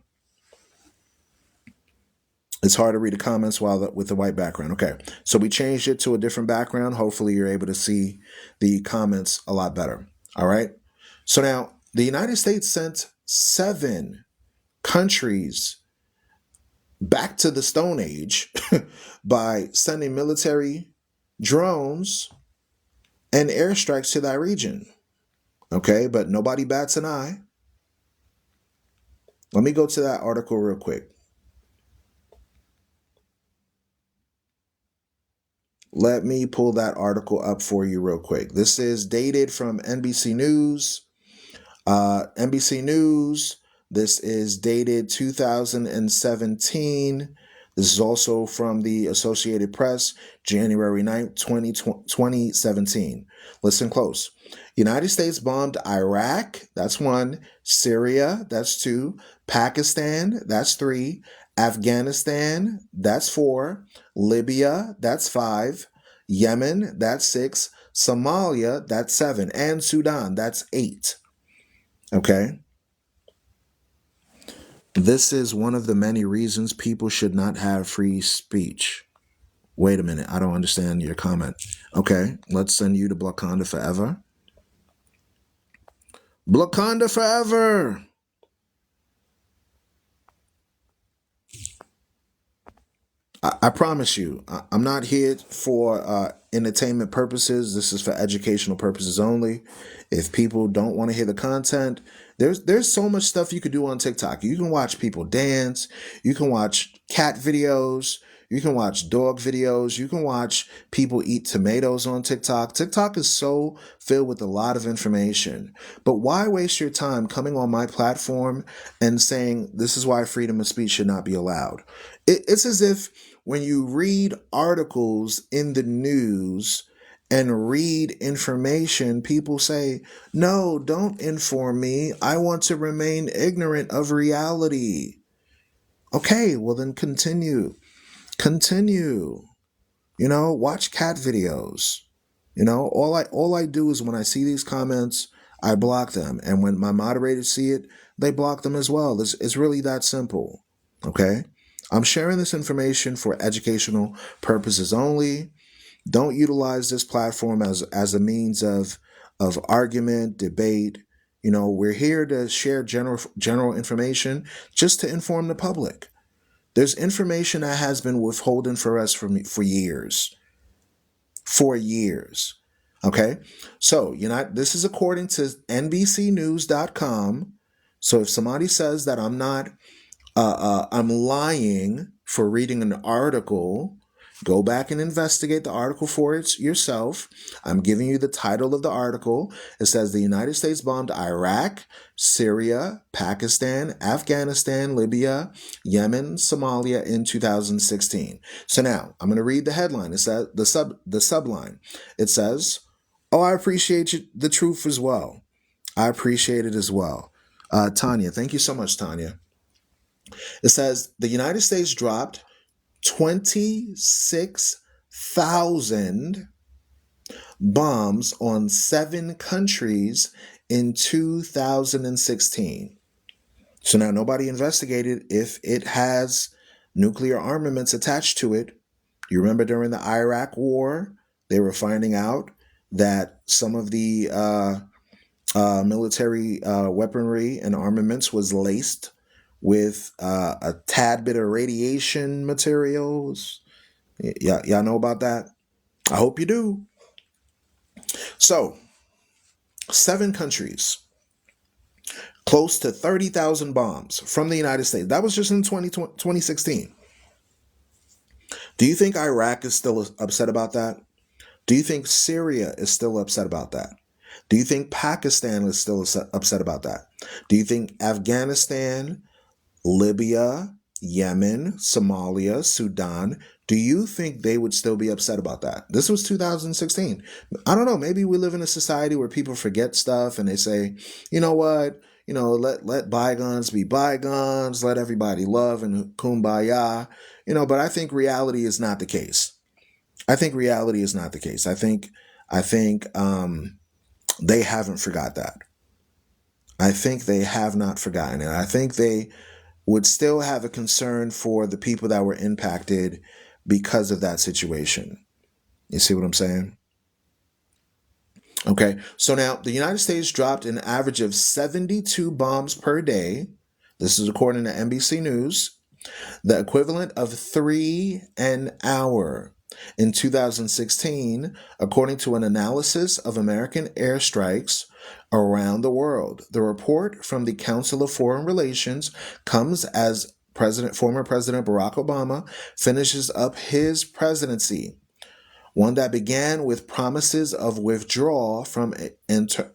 It's hard to read the comments with the white background. Okay, so we changed it to a different background. Hopefully you're able to see the comments a lot better. All right. So now the United States sent 7 countries back to the Stone Age by sending military drones and airstrikes to that region. Okay, but nobody bats an eye. Let me go to that article real quick. Let me pull that article up for you real quick. This is dated from NBC News. NBC News. This is dated 2017. This is also from the Associated Press, January 9th, 2017. Listen close. United States bombed Iraq, that's 1. Syria, that's 2. Pakistan, that's 3. Afghanistan, that's 4. Libya, that's 5. Yemen, that's 6. Somalia, that's 7. And Sudan, that's 8. Okay? This is one of the many reasons people should not have free speech. Wait a minute, I don't understand your comment. Okay, let's send you to Blakanda forever. Blakanda forever! I promise you, I'm not here for entertainment purposes. This is for educational purposes only. If people don't want to hear the content, there's so much stuff you could do on TikTok. You can watch people dance. You can watch cat videos. You can watch dog videos. You can watch people eat tomatoes on TikTok. TikTok is so filled with a lot of information. But why waste your time coming on my platform and saying this is why freedom of speech should not be allowed? It's as if when you read articles in the news and read information, people say, no, don't inform me. I want to remain ignorant of reality. Okay, well then continue. Watch cat videos. All I do is when I see these comments, I block them. And when my moderators see it, they block them as well. It's really that simple. Okay? I'm sharing this information for educational purposes only. Don't utilize this platform as a means of argument, debate. We're here to share general information just to inform the public. There's information that has been withholden for us for years. For years. Okay? So, this is according to NBCnews.com. So if somebody says that I'm lying for reading an article, go back and investigate the article for it yourself. I'm giving you the title of the article. It says the United States bombed Iraq, Syria, Pakistan, Afghanistan, Libya, Yemen, Somalia in 2016. So now I'm going to read the headline. It says the subline. It says, "Oh, I appreciate the truth as well. I appreciate it as well." Tanya, thank you so much, Tanya. It says the United States dropped 26,000 bombs on 7 countries in 2016. So now nobody investigated if it has nuclear armaments attached to it. You remember during the Iraq War, they were finding out that some of the military weaponry and armaments was laced with a tad bit of radiation materials. Y'all know about that? I hope you do. So, 7 countries, close to 30,000 bombs from the United States. That was just in 2016. Do you think Iraq is still upset about that? Do you think Syria is still upset about that? Do you think Pakistan is still upset about that? Do you think Afghanistan, Libya, Yemen, Somalia, Sudan, do you think they would still be upset about that? This was 2016. I don't know. Maybe we live in a society where people forget stuff and they say, you know what? Let bygones be bygones. Let everybody love and kumbaya. But I think reality is not the case. I think they haven't forgot that. I think they have not forgotten it. I think they would still have a concern for the people that were impacted because of that situation. You see what I'm saying? Okay, so now the United States dropped an average of 72 bombs per day. This is according to NBC News, the equivalent of 3 an hour. In 2016, according to an analysis of American airstrikes around the world. The report from the Council of Foreign Relations comes as former President Barack Obama finishes up his presidency, one that began with promises of withdrawal from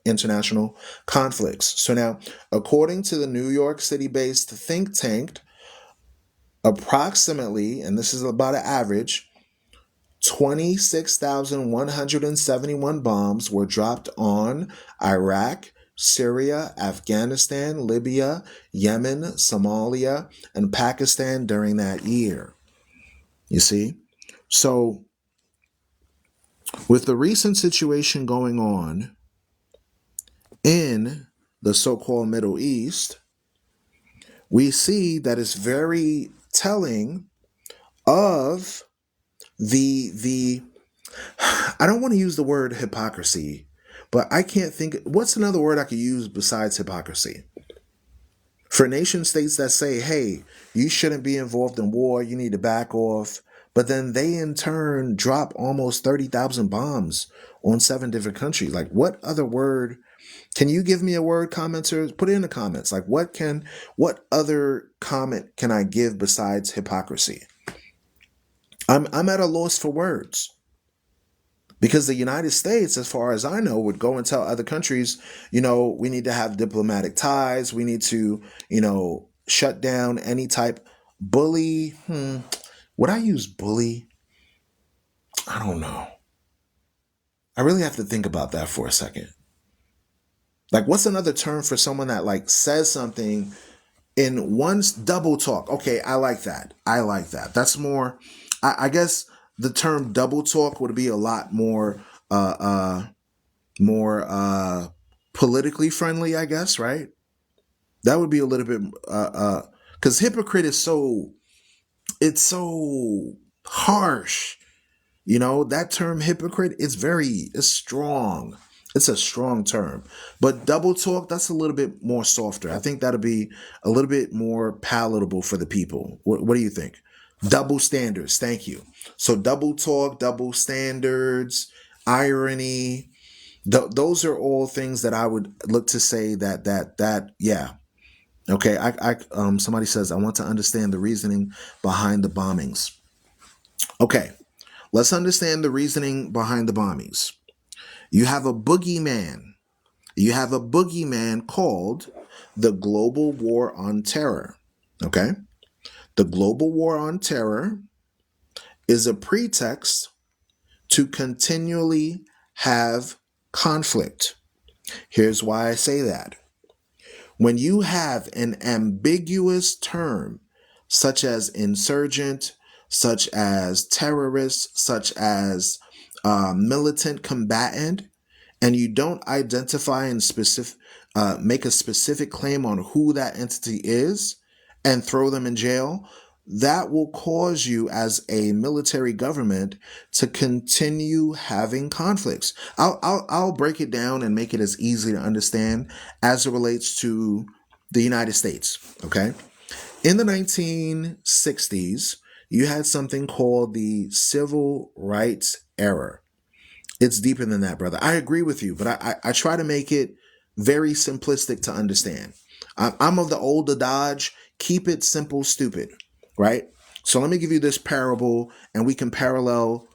international conflicts. So now, according to the New York City-based think tank, approximately, and this is about an average, 26,171 bombs were dropped on Iraq, Syria, Afghanistan, Libya, Yemen, Somalia, and Pakistan during that year. You see? So, with the recent situation going on in the so-called Middle East, we see that it's very telling of the I don't want to use the word hypocrisy, but I can't think what's another word I could use besides hypocrisy. For nation states that say, hey, you shouldn't be involved in war, you need to back off, but then they in turn drop almost 30,000 bombs on 7 different countries. Like, what other word? Can you give me a word, commenters? Put it in the comments. Like, what other comment can I give besides hypocrisy? I'm at a loss for words. Because the United States, as far as I know, would go and tell other countries, we need to have diplomatic ties. We need to, shut down any type bully. Would I use bully? I don't know. I really have to think about that for a second. Like, what's another term for someone that says something in one's double talk? Okay, I like that. That's more, I guess the term double talk would be a lot more politically friendly, I guess, right? That would be a little bit because hypocrite is it's so harsh. That term hypocrite is it's strong. It's a strong term. But double talk, that's a little bit more softer. I think that'll be a little bit more palatable for the people. What do you think? Double standards. Thank you. So double talk, double standards, irony. Those are all things that I would look to say yeah. Okay. Somebody says, I want to understand the reasoning behind the bombings. Okay. Let's understand the reasoning behind the bombings. You have a boogeyman. You have a boogeyman called the Global War on Terror. Okay? The Global War on Terror is a pretext to continually have conflict. Here's why I say that. When you have an ambiguous term, such as insurgent, such as terrorist, such as militant combatant, and you don't identify and make a specific claim on who that entity is and throw them in jail, that will cause you as a military government to continue having conflicts. I'll break it down and make it as easy to understand as it relates to the United States. Okay. In the 1960s, you had something called the Civil Rights Era. It's deeper than that, brother. I agree with you, but I try to make it very simplistic to understand. I'm of the old adage, keep it simple, stupid, right? So let me give you this parable and we can parallel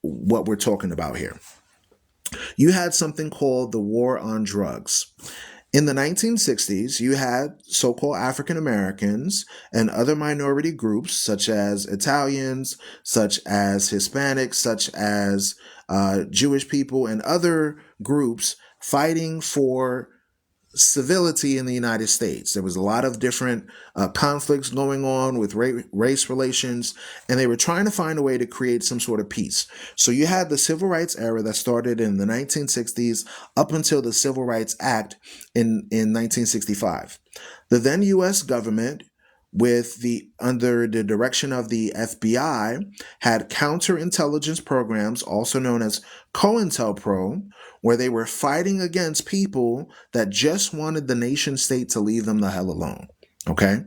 what we're talking about here. You had something called the war on drugs. In the 1960s, you had so-called African Americans and other minority groups, such as Italians, such as Hispanics, such as Jewish people, and other groups fighting for civility in the United States. There was a lot of different conflicts going on with race relations, and they were trying to find a way to create some sort of peace. So you had the Civil Rights era that started in the 1960s up until the Civil Rights Act in 1965. The then U.S. government under the direction of the FBI, had counterintelligence programs, also known as COINTELPRO, where they were fighting against people that just wanted the nation state to leave them the hell alone. Okay?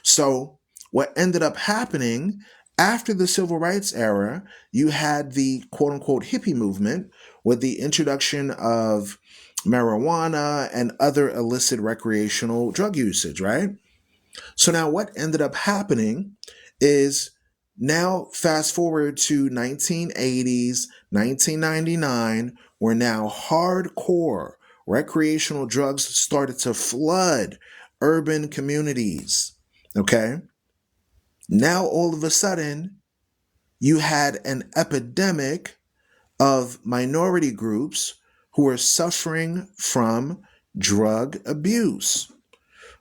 So what ended up happening after the civil rights era, you had the quote unquote hippie movement with the introduction of marijuana and other illicit recreational drug usage, right? So now what ended up happening is, now fast forward to 1980s, 1999, where now hardcore recreational drugs started to flood urban communities. Okay? Now all of a sudden, you had an epidemic of minority groups who are suffering from drug abuse.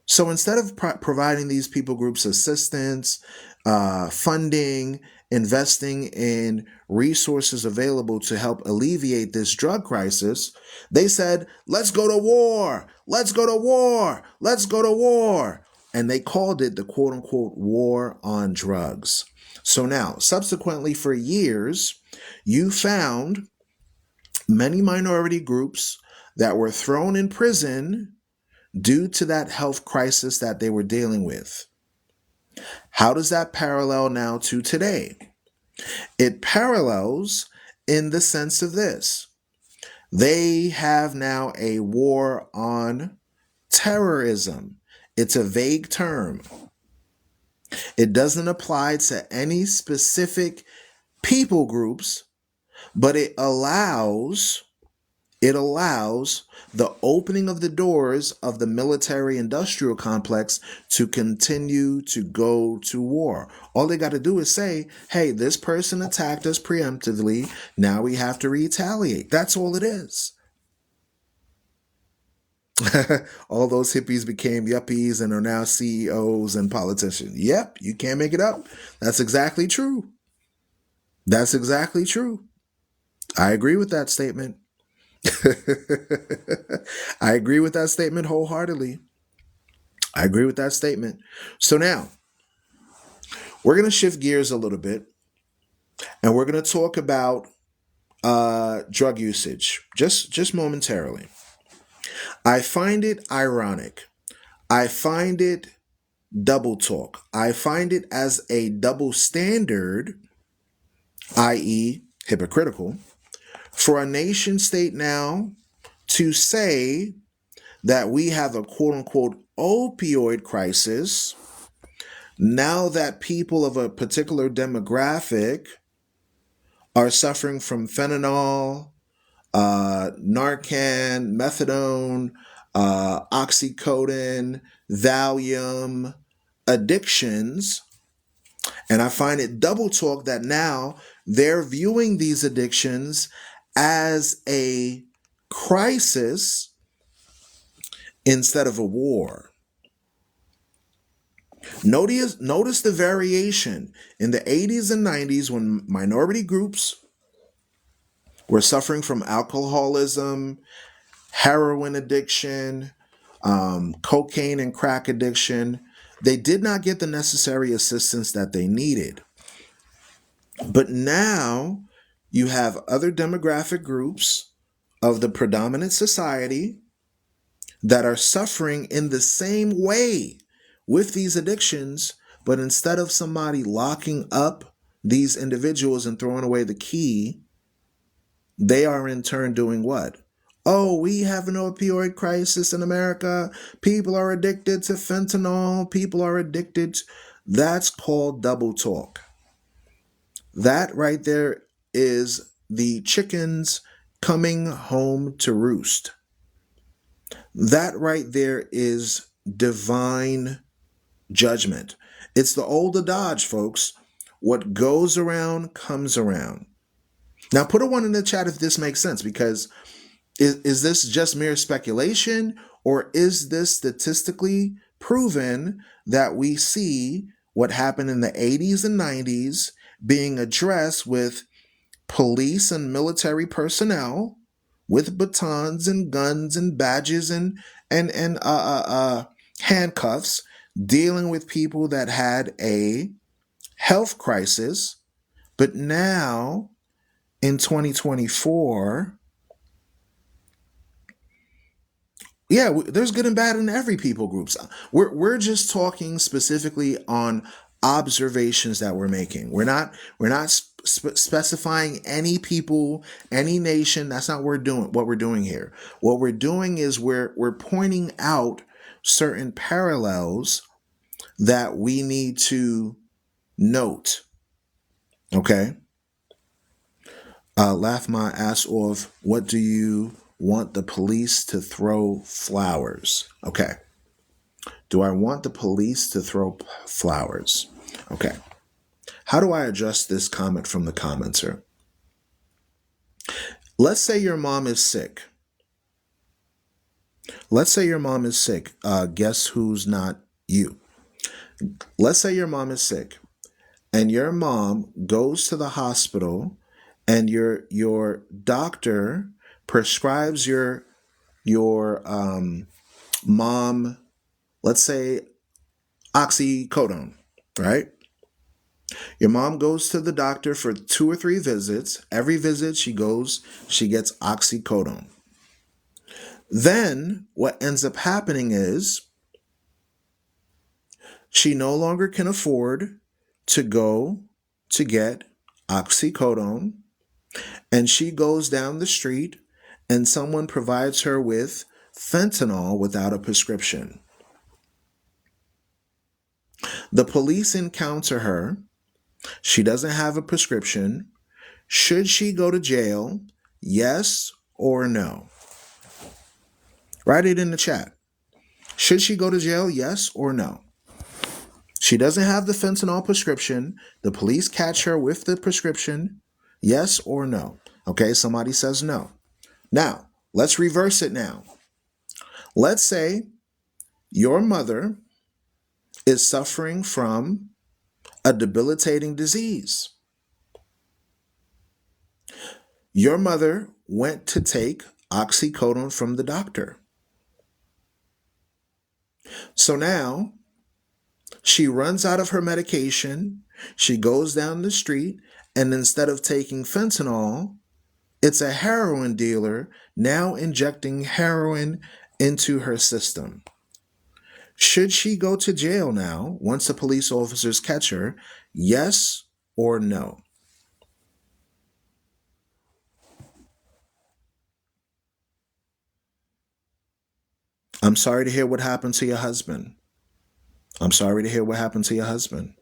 So instead of providing these people groups assistance, funding, investing in resources available to help alleviate this drug crisis, they said, let's go to war, let's go to war, let's go to war. And they called it the quote unquote war on drugs. So now, subsequently for years, you found many minority groups that were thrown in prison due to that health crisis that they were dealing with. How does that parallel now to today? It parallels in the sense of this. They have now a war on terrorism. It's a vague term. It doesn't apply to any specific people groups, but it allows the opening of the doors of the military industrial complex to continue to go to war. All they got to do is say, hey, this person attacked us preemptively. Now we have to retaliate. That's all it is. All those hippies became yuppies and are now CEOs and politicians. Yep, you can't make it up. That's exactly true. That's exactly true. I agree with that statement. I agree with that statement wholeheartedly. I agree with that statement. So now, we're going to shift gears a little bit, and we're going to talk about drug usage, just momentarily. I find it ironic. I find it double talk. I find it as a double standard, i.e., hypocritical, for a nation state now to say that we have a quote unquote opioid crisis now that people of a particular demographic are suffering from fentanyl, Narcan, methadone, oxycodone, Valium, addictions. And I find it double talk that now they're viewing these addictions as a crisis instead of a war. Notice the variation in the 80s and 90s when minority groups were suffering from alcoholism, heroin addiction, cocaine and crack addiction. They did not get the necessary assistance that they needed. But now you have other demographic groups of the predominant society that are suffering in the same way with these addictions, but instead of somebody locking up these individuals and throwing away the key, they are in turn doing what? Oh, we have an opioid crisis in America. People are addicted to fentanyl. People are addicted. That's called double talk. That right there is the chickens coming home to roost. That right there is divine judgment. It's the old adage, folks. What goes around comes around. Now, put a 1 in the chat if this makes sense, because is this just mere speculation, or is this statistically proven that we see what happened in the 80s and 90s being addressed with police and military personnel with batons and guns and badges and handcuffs dealing with people that had a health crisis, but now in 2024, yeah, there's good and bad in every people groups. We're just talking specifically on observations that we're making. We're not specifying any people, any nation. That's not what we're doing here. What we're doing is we're pointing out certain parallels that we need to note. Okay. Laugh my ass off. What do you want the police to throw flowers? Okay. Do I want the police to throw flowers? Okay. How do I address this comment from the commenter? Let's say your mom is sick. Let's say your mom is sick. Guess who's not you? Let's say your mom is sick and your mom goes to the hospital and your doctor prescribes your mom, let's say, oxycodone, right? Your mom goes to the doctor for 2 or 3 visits. Every visit she goes, she gets oxycodone. Then what ends up happening is she no longer can afford to go to get oxycodone, and she goes down the street and someone provides her with fentanyl without a prescription. The police encounter her. She doesn't have a prescription. Should she go to jail? Yes or no? Write it in the chat. Should she go to jail? Yes or no? She doesn't have the fentanyl prescription. The police catch her with the prescription. Yes or no? Okay, somebody says no. Now, let's reverse it now. Let's say your mother is suffering from a debilitating disease. Your mother went to take oxycodone from the doctor. So now she runs out of her medication. She goes down the street, and instead of taking fentanyl, it's a heroin dealer now injecting heroin into her system. Should she go to jail now once the police officers catch her? Yes or no? I'm sorry to hear what happened to your husband. I'm sorry to hear what happened to your husband.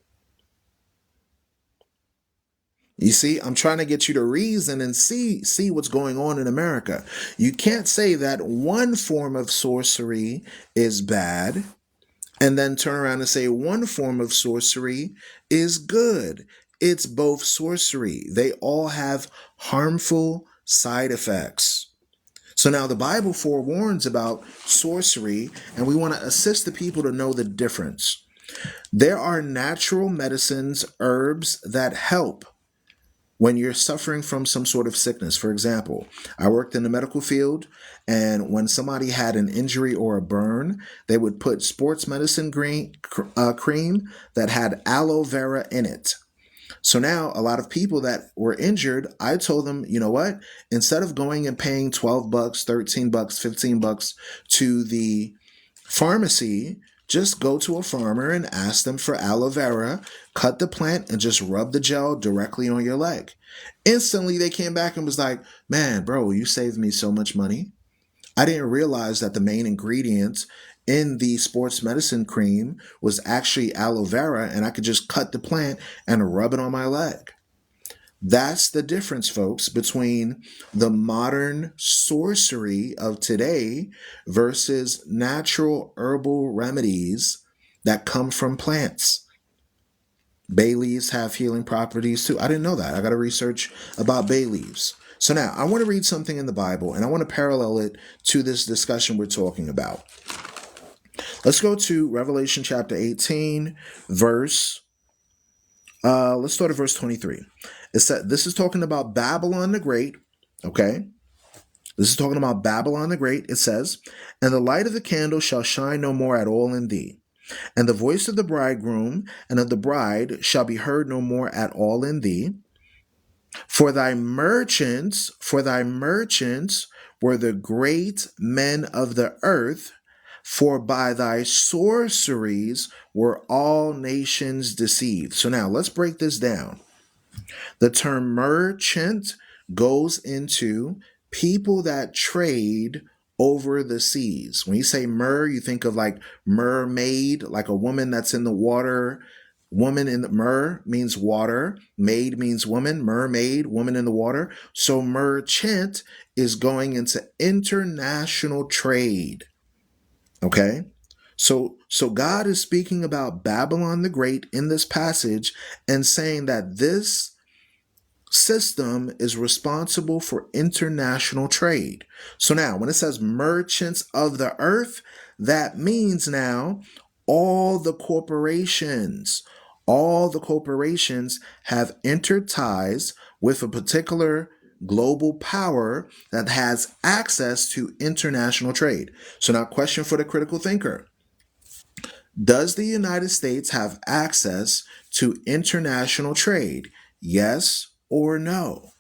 You see, I'm trying to get you to reason and see what's going on in America. You can't say that one form of sorcery is bad and then turn around and say one form of sorcery is good. It's both sorcery. They all have harmful side effects. So now the Bible forewarns about sorcery, and we want to assist the people to know the difference. There are natural medicines, herbs that help when you're suffering from some sort of sickness. For example, I worked in the medical field, and when somebody had an injury or a burn, they would put sports medicine cream that had aloe vera in it. So now a lot of people that were injured, I told them, you know what? Instead of going and paying $12, $13, $15 to the pharmacy, just go to a farmer and ask them for aloe vera, cut the plant, and just rub the gel directly on your leg. Instantly, they came back and was like, man, bro, you saved me so much money. I didn't realize that the main ingredient in the sports medicine cream was actually aloe vera, and I could just cut the plant and rub it on my leg. That's the difference, folks, between the modern sorcery of today versus natural herbal remedies that come from plants. Bay leaves have healing properties too. I didn't know that. I got to research about bay leaves. So now I want to read something in the Bible, and I want to parallel it to this discussion we're talking about. Let's go to Revelation chapter 18, let's start at verse 23. It said, this is talking about Babylon the Great, okay? This is talking about Babylon the Great. It says, and the light of the candle shall shine no more at all in thee, And the voice of the bridegroom and of the bride shall be heard no more at all in thee. For thy merchants were the great men of the earth, for by thy sorceries were all nations deceived. So now let's break this down. The term merchant goes into people that trade over the seas. When you say mer, you think of like mermaid, like a woman that's in the water. Woman in the mer means water, maid means woman, mermaid, woman in the water. So merchant is going into international trade. Okay? So God is speaking about Babylon the Great in this passage and saying that this system is responsible for international trade. So now, when it says merchants of the earth, that means now all the corporations have entered ties with a particular global power that has access to international trade. So now, question for the critical thinker. Does the United States have access to international trade? Yes or no?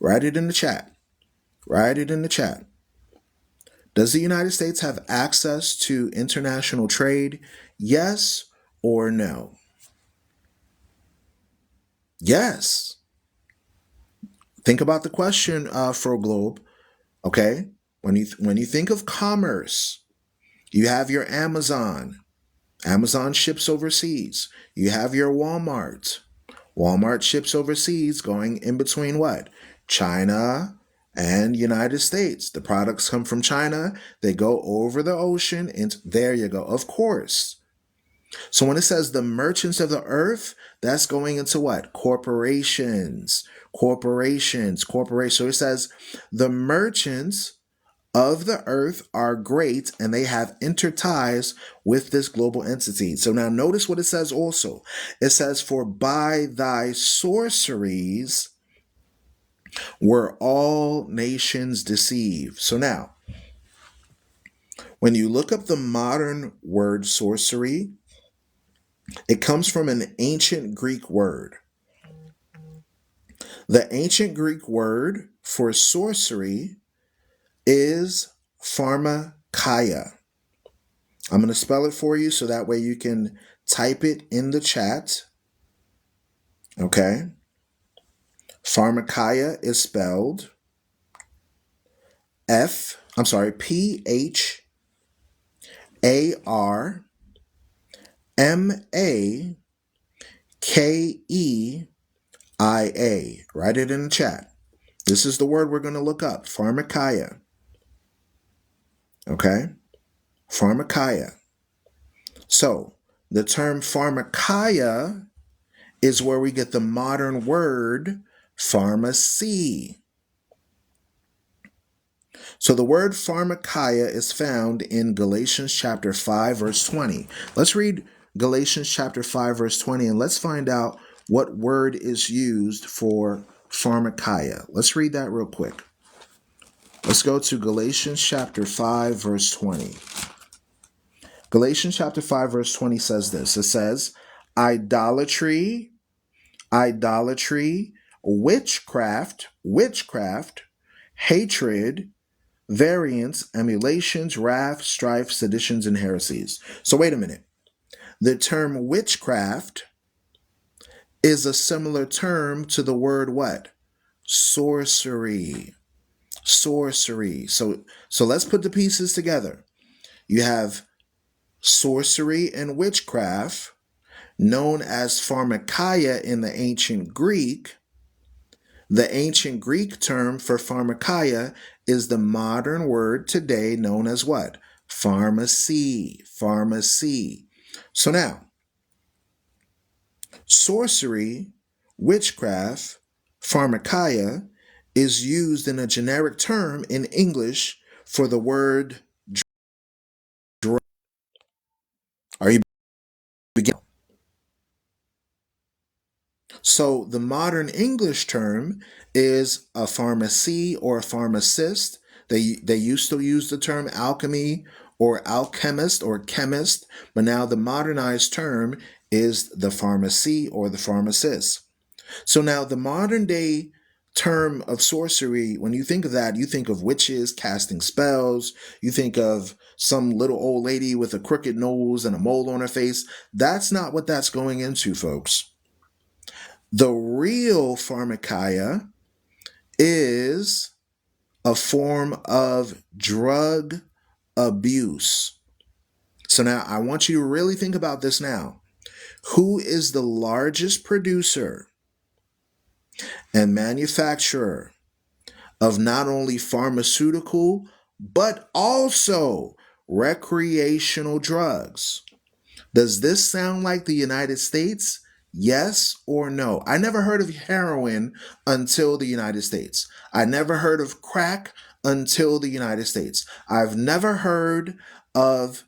Write it in the chat. Write it in the chat. Does the United States have access to international trade? Yes or no? Yes. Think about the question, Fro Globe. Okay, when you think of commerce, you have your Amazon. Amazon ships overseas. You have your Walmart. Walmart ships overseas, going in between what? China and United States. The products come from China. They go over the ocean. And there you go. Of course. So when it says the merchants of the earth, that's going into what? Corporations. So it says the merchants of the earth are great and they have interties with this global entity. So now notice what it says also. It says, for by thy sorceries were all nations deceived. So now, when you look up the modern word sorcery, it comes from an ancient Greek word. The ancient Greek word for sorcery is pharmakeia. I'm going to spell it for you so that way you can type it in the chat. Okay. Pharmakeia is spelled Pharmakeia. Write it in the chat. This is the word we're going to look up. Pharmakeia. Okay. Pharmakeia. So the term pharmakeia is where we get the modern word pharmacy. So the word pharmakeia is found in Galatians chapter 5, verse 20. Let's read Galatians chapter 5, verse 20, and let's find out what word is used for pharmakeia. Let's read that real quick. Let's go to Galatians chapter 5, verse 20. Galatians chapter 5, verse 20 says this. It says, idolatry, witchcraft, hatred, variance, emulations, wrath, strife, seditions, and heresies. So wait a minute. The term witchcraft is a similar term to the word what? Sorcery. So let's put the pieces together. You have sorcery and witchcraft, known as pharmakeia in the ancient Greek. The ancient Greek term for pharmakeia is the modern word today known as what? Pharmacy. So now, sorcery, witchcraft, pharmakeia is used in a generic term in English for the word drug. Are you beginning? So the modern English term is a pharmacy or a pharmacist. They used to use the term alchemy or alchemist or chemist, but now the modernized term is the pharmacy or the pharmacist. So now the modern day term of sorcery, when you think of that, you think of witches casting spells, you think of some little old lady with a crooked nose and a mole on her face. That's not what that's going into, folks. The real pharmakeia is a form of drug abuse. So now I want you to really think about this now. Who is the largest producer and manufacturer of not only pharmaceutical, but also recreational drugs? Does this sound like the United States? Yes or no? I never heard of heroin until the United States. I never heard of crack until the United States. I've never heard of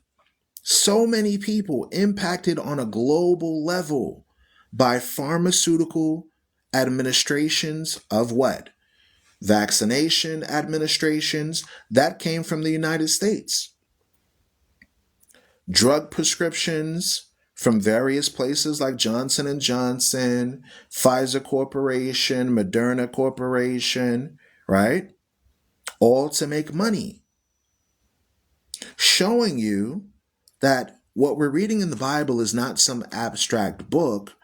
so many people impacted on a global level by pharmaceutical administrations of what? Vaccination administrations that came from the United States. Drug prescriptions from various places like Johnson & Johnson, Pfizer Corporation, Moderna Corporation, right? All to make money. Showing you that what we're reading in the Bible is not some abstract book.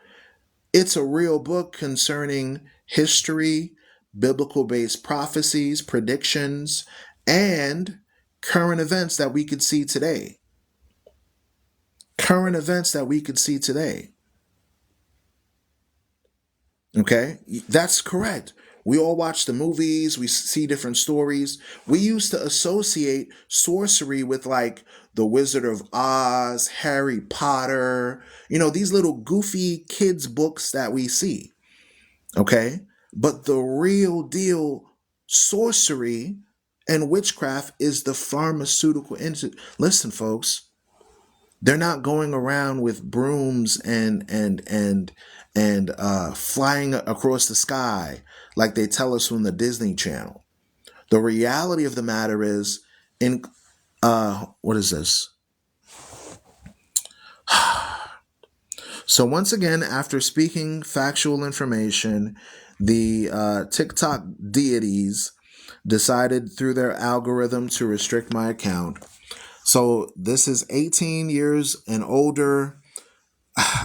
It's a real book concerning history, biblical-based prophecies, predictions, and current events that we could see today. Current events that we could see today. Okay? That's correct. We all watch the movies, we see different stories. We used to associate sorcery with like The Wizard of Oz, Harry Potter, these little goofy kids' books that we see. Okay? But the real deal sorcery and witchcraft is the pharmaceutical industry. Listen, folks, they're not going around with brooms and flying across the sky like they tell us from the Disney Channel. The reality of the matter is, what is this? So once again, after speaking factual information, the TikTok deities decided through their algorithm to restrict my account. So this is 18 years and older.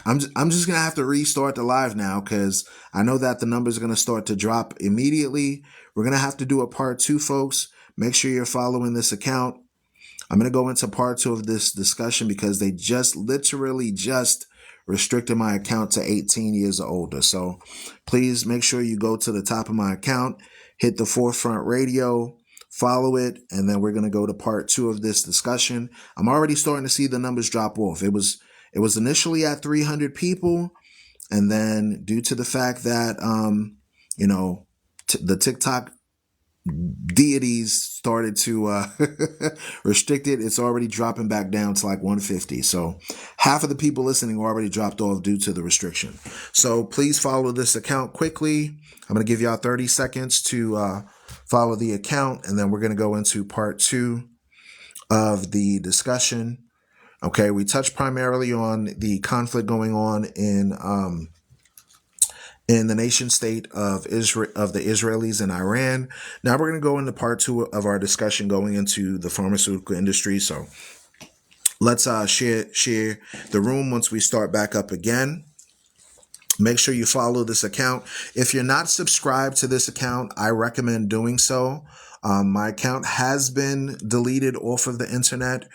I'm just going to have to restart the live now because I know that the numbers are going to start to drop immediately. We're going to have to do a part 2, folks. Make sure you're following this account. I'm going to go into part 2 of this discussion because they literally just restricted my account to 18 years or older. So please make sure you go to the top of my account, hit the Forefront Radio, follow it, and then we're going to go to part 2 of this discussion. I'm already starting to see the numbers drop off. It was initially at 300 people, and then due to the fact that the TikTok deities started to restrict it, it's already dropping back down to like 150. So half of the people listening already dropped off due to the restriction. So please follow this account quickly. I'm going to give y'all 30 seconds to follow the account, and then we're going to go into part 2 of the discussion. Okay, we touched primarily on the conflict going on in the nation state of Israel, of the Israelis and Iran. Now we're going to go into part 2 of our discussion going into the pharmaceutical industry. So let's share the room once we start back up again. Make sure you follow this account. If you're not subscribed to this account, I recommend doing so. My account has been deleted off of the internet.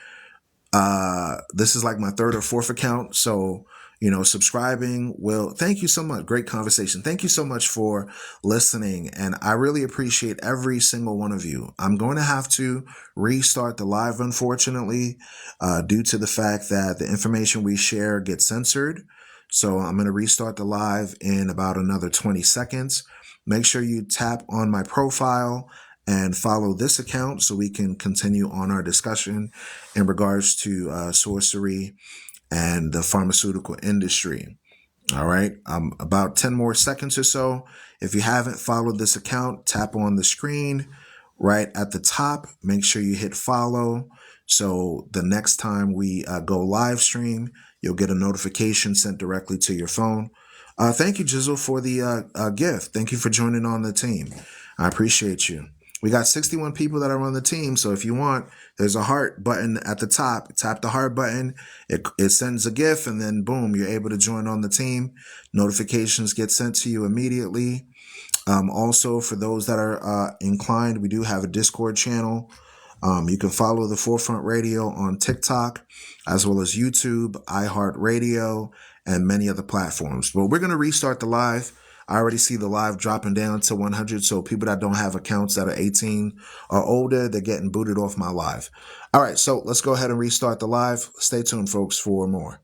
This is like my 3rd or 4th account. So, subscribing thank you so much. Great conversation. Thank you so much for listening. And I really appreciate every single one of you. I'm going to have to restart the live, unfortunately, due to the fact that the information we share gets censored. So I'm going to restart the live in about another 20 seconds. Make sure you tap on my profile and follow this account so we can continue on our discussion in regards to sorcery and the pharmaceutical industry. All right. About 10 more seconds or so. If you haven't followed this account, tap on the screen right at the top. Make sure you hit follow. So the next time we go live stream, you'll get a notification sent directly to your phone. Thank you, Jizzle, for the gift. Thank you for joining on the team. I appreciate you. We got 61 people that are on the team. So if you want, there's a heart button at the top. Tap the heart button. It sends a gift, and then boom, you're able to join on the team. Notifications get sent to you immediately. Also, for those that are inclined, we do have a Discord channel. You can follow the Forefront Radio on TikTok, as well as YouTube, iHeartRadio, and many other platforms. But we're going to restart the live. I already see the live dropping down to 100. So people that don't have accounts that are 18 or older, they're getting booted off my live. All right, so let's go ahead and restart the live. Stay tuned, folks, for more.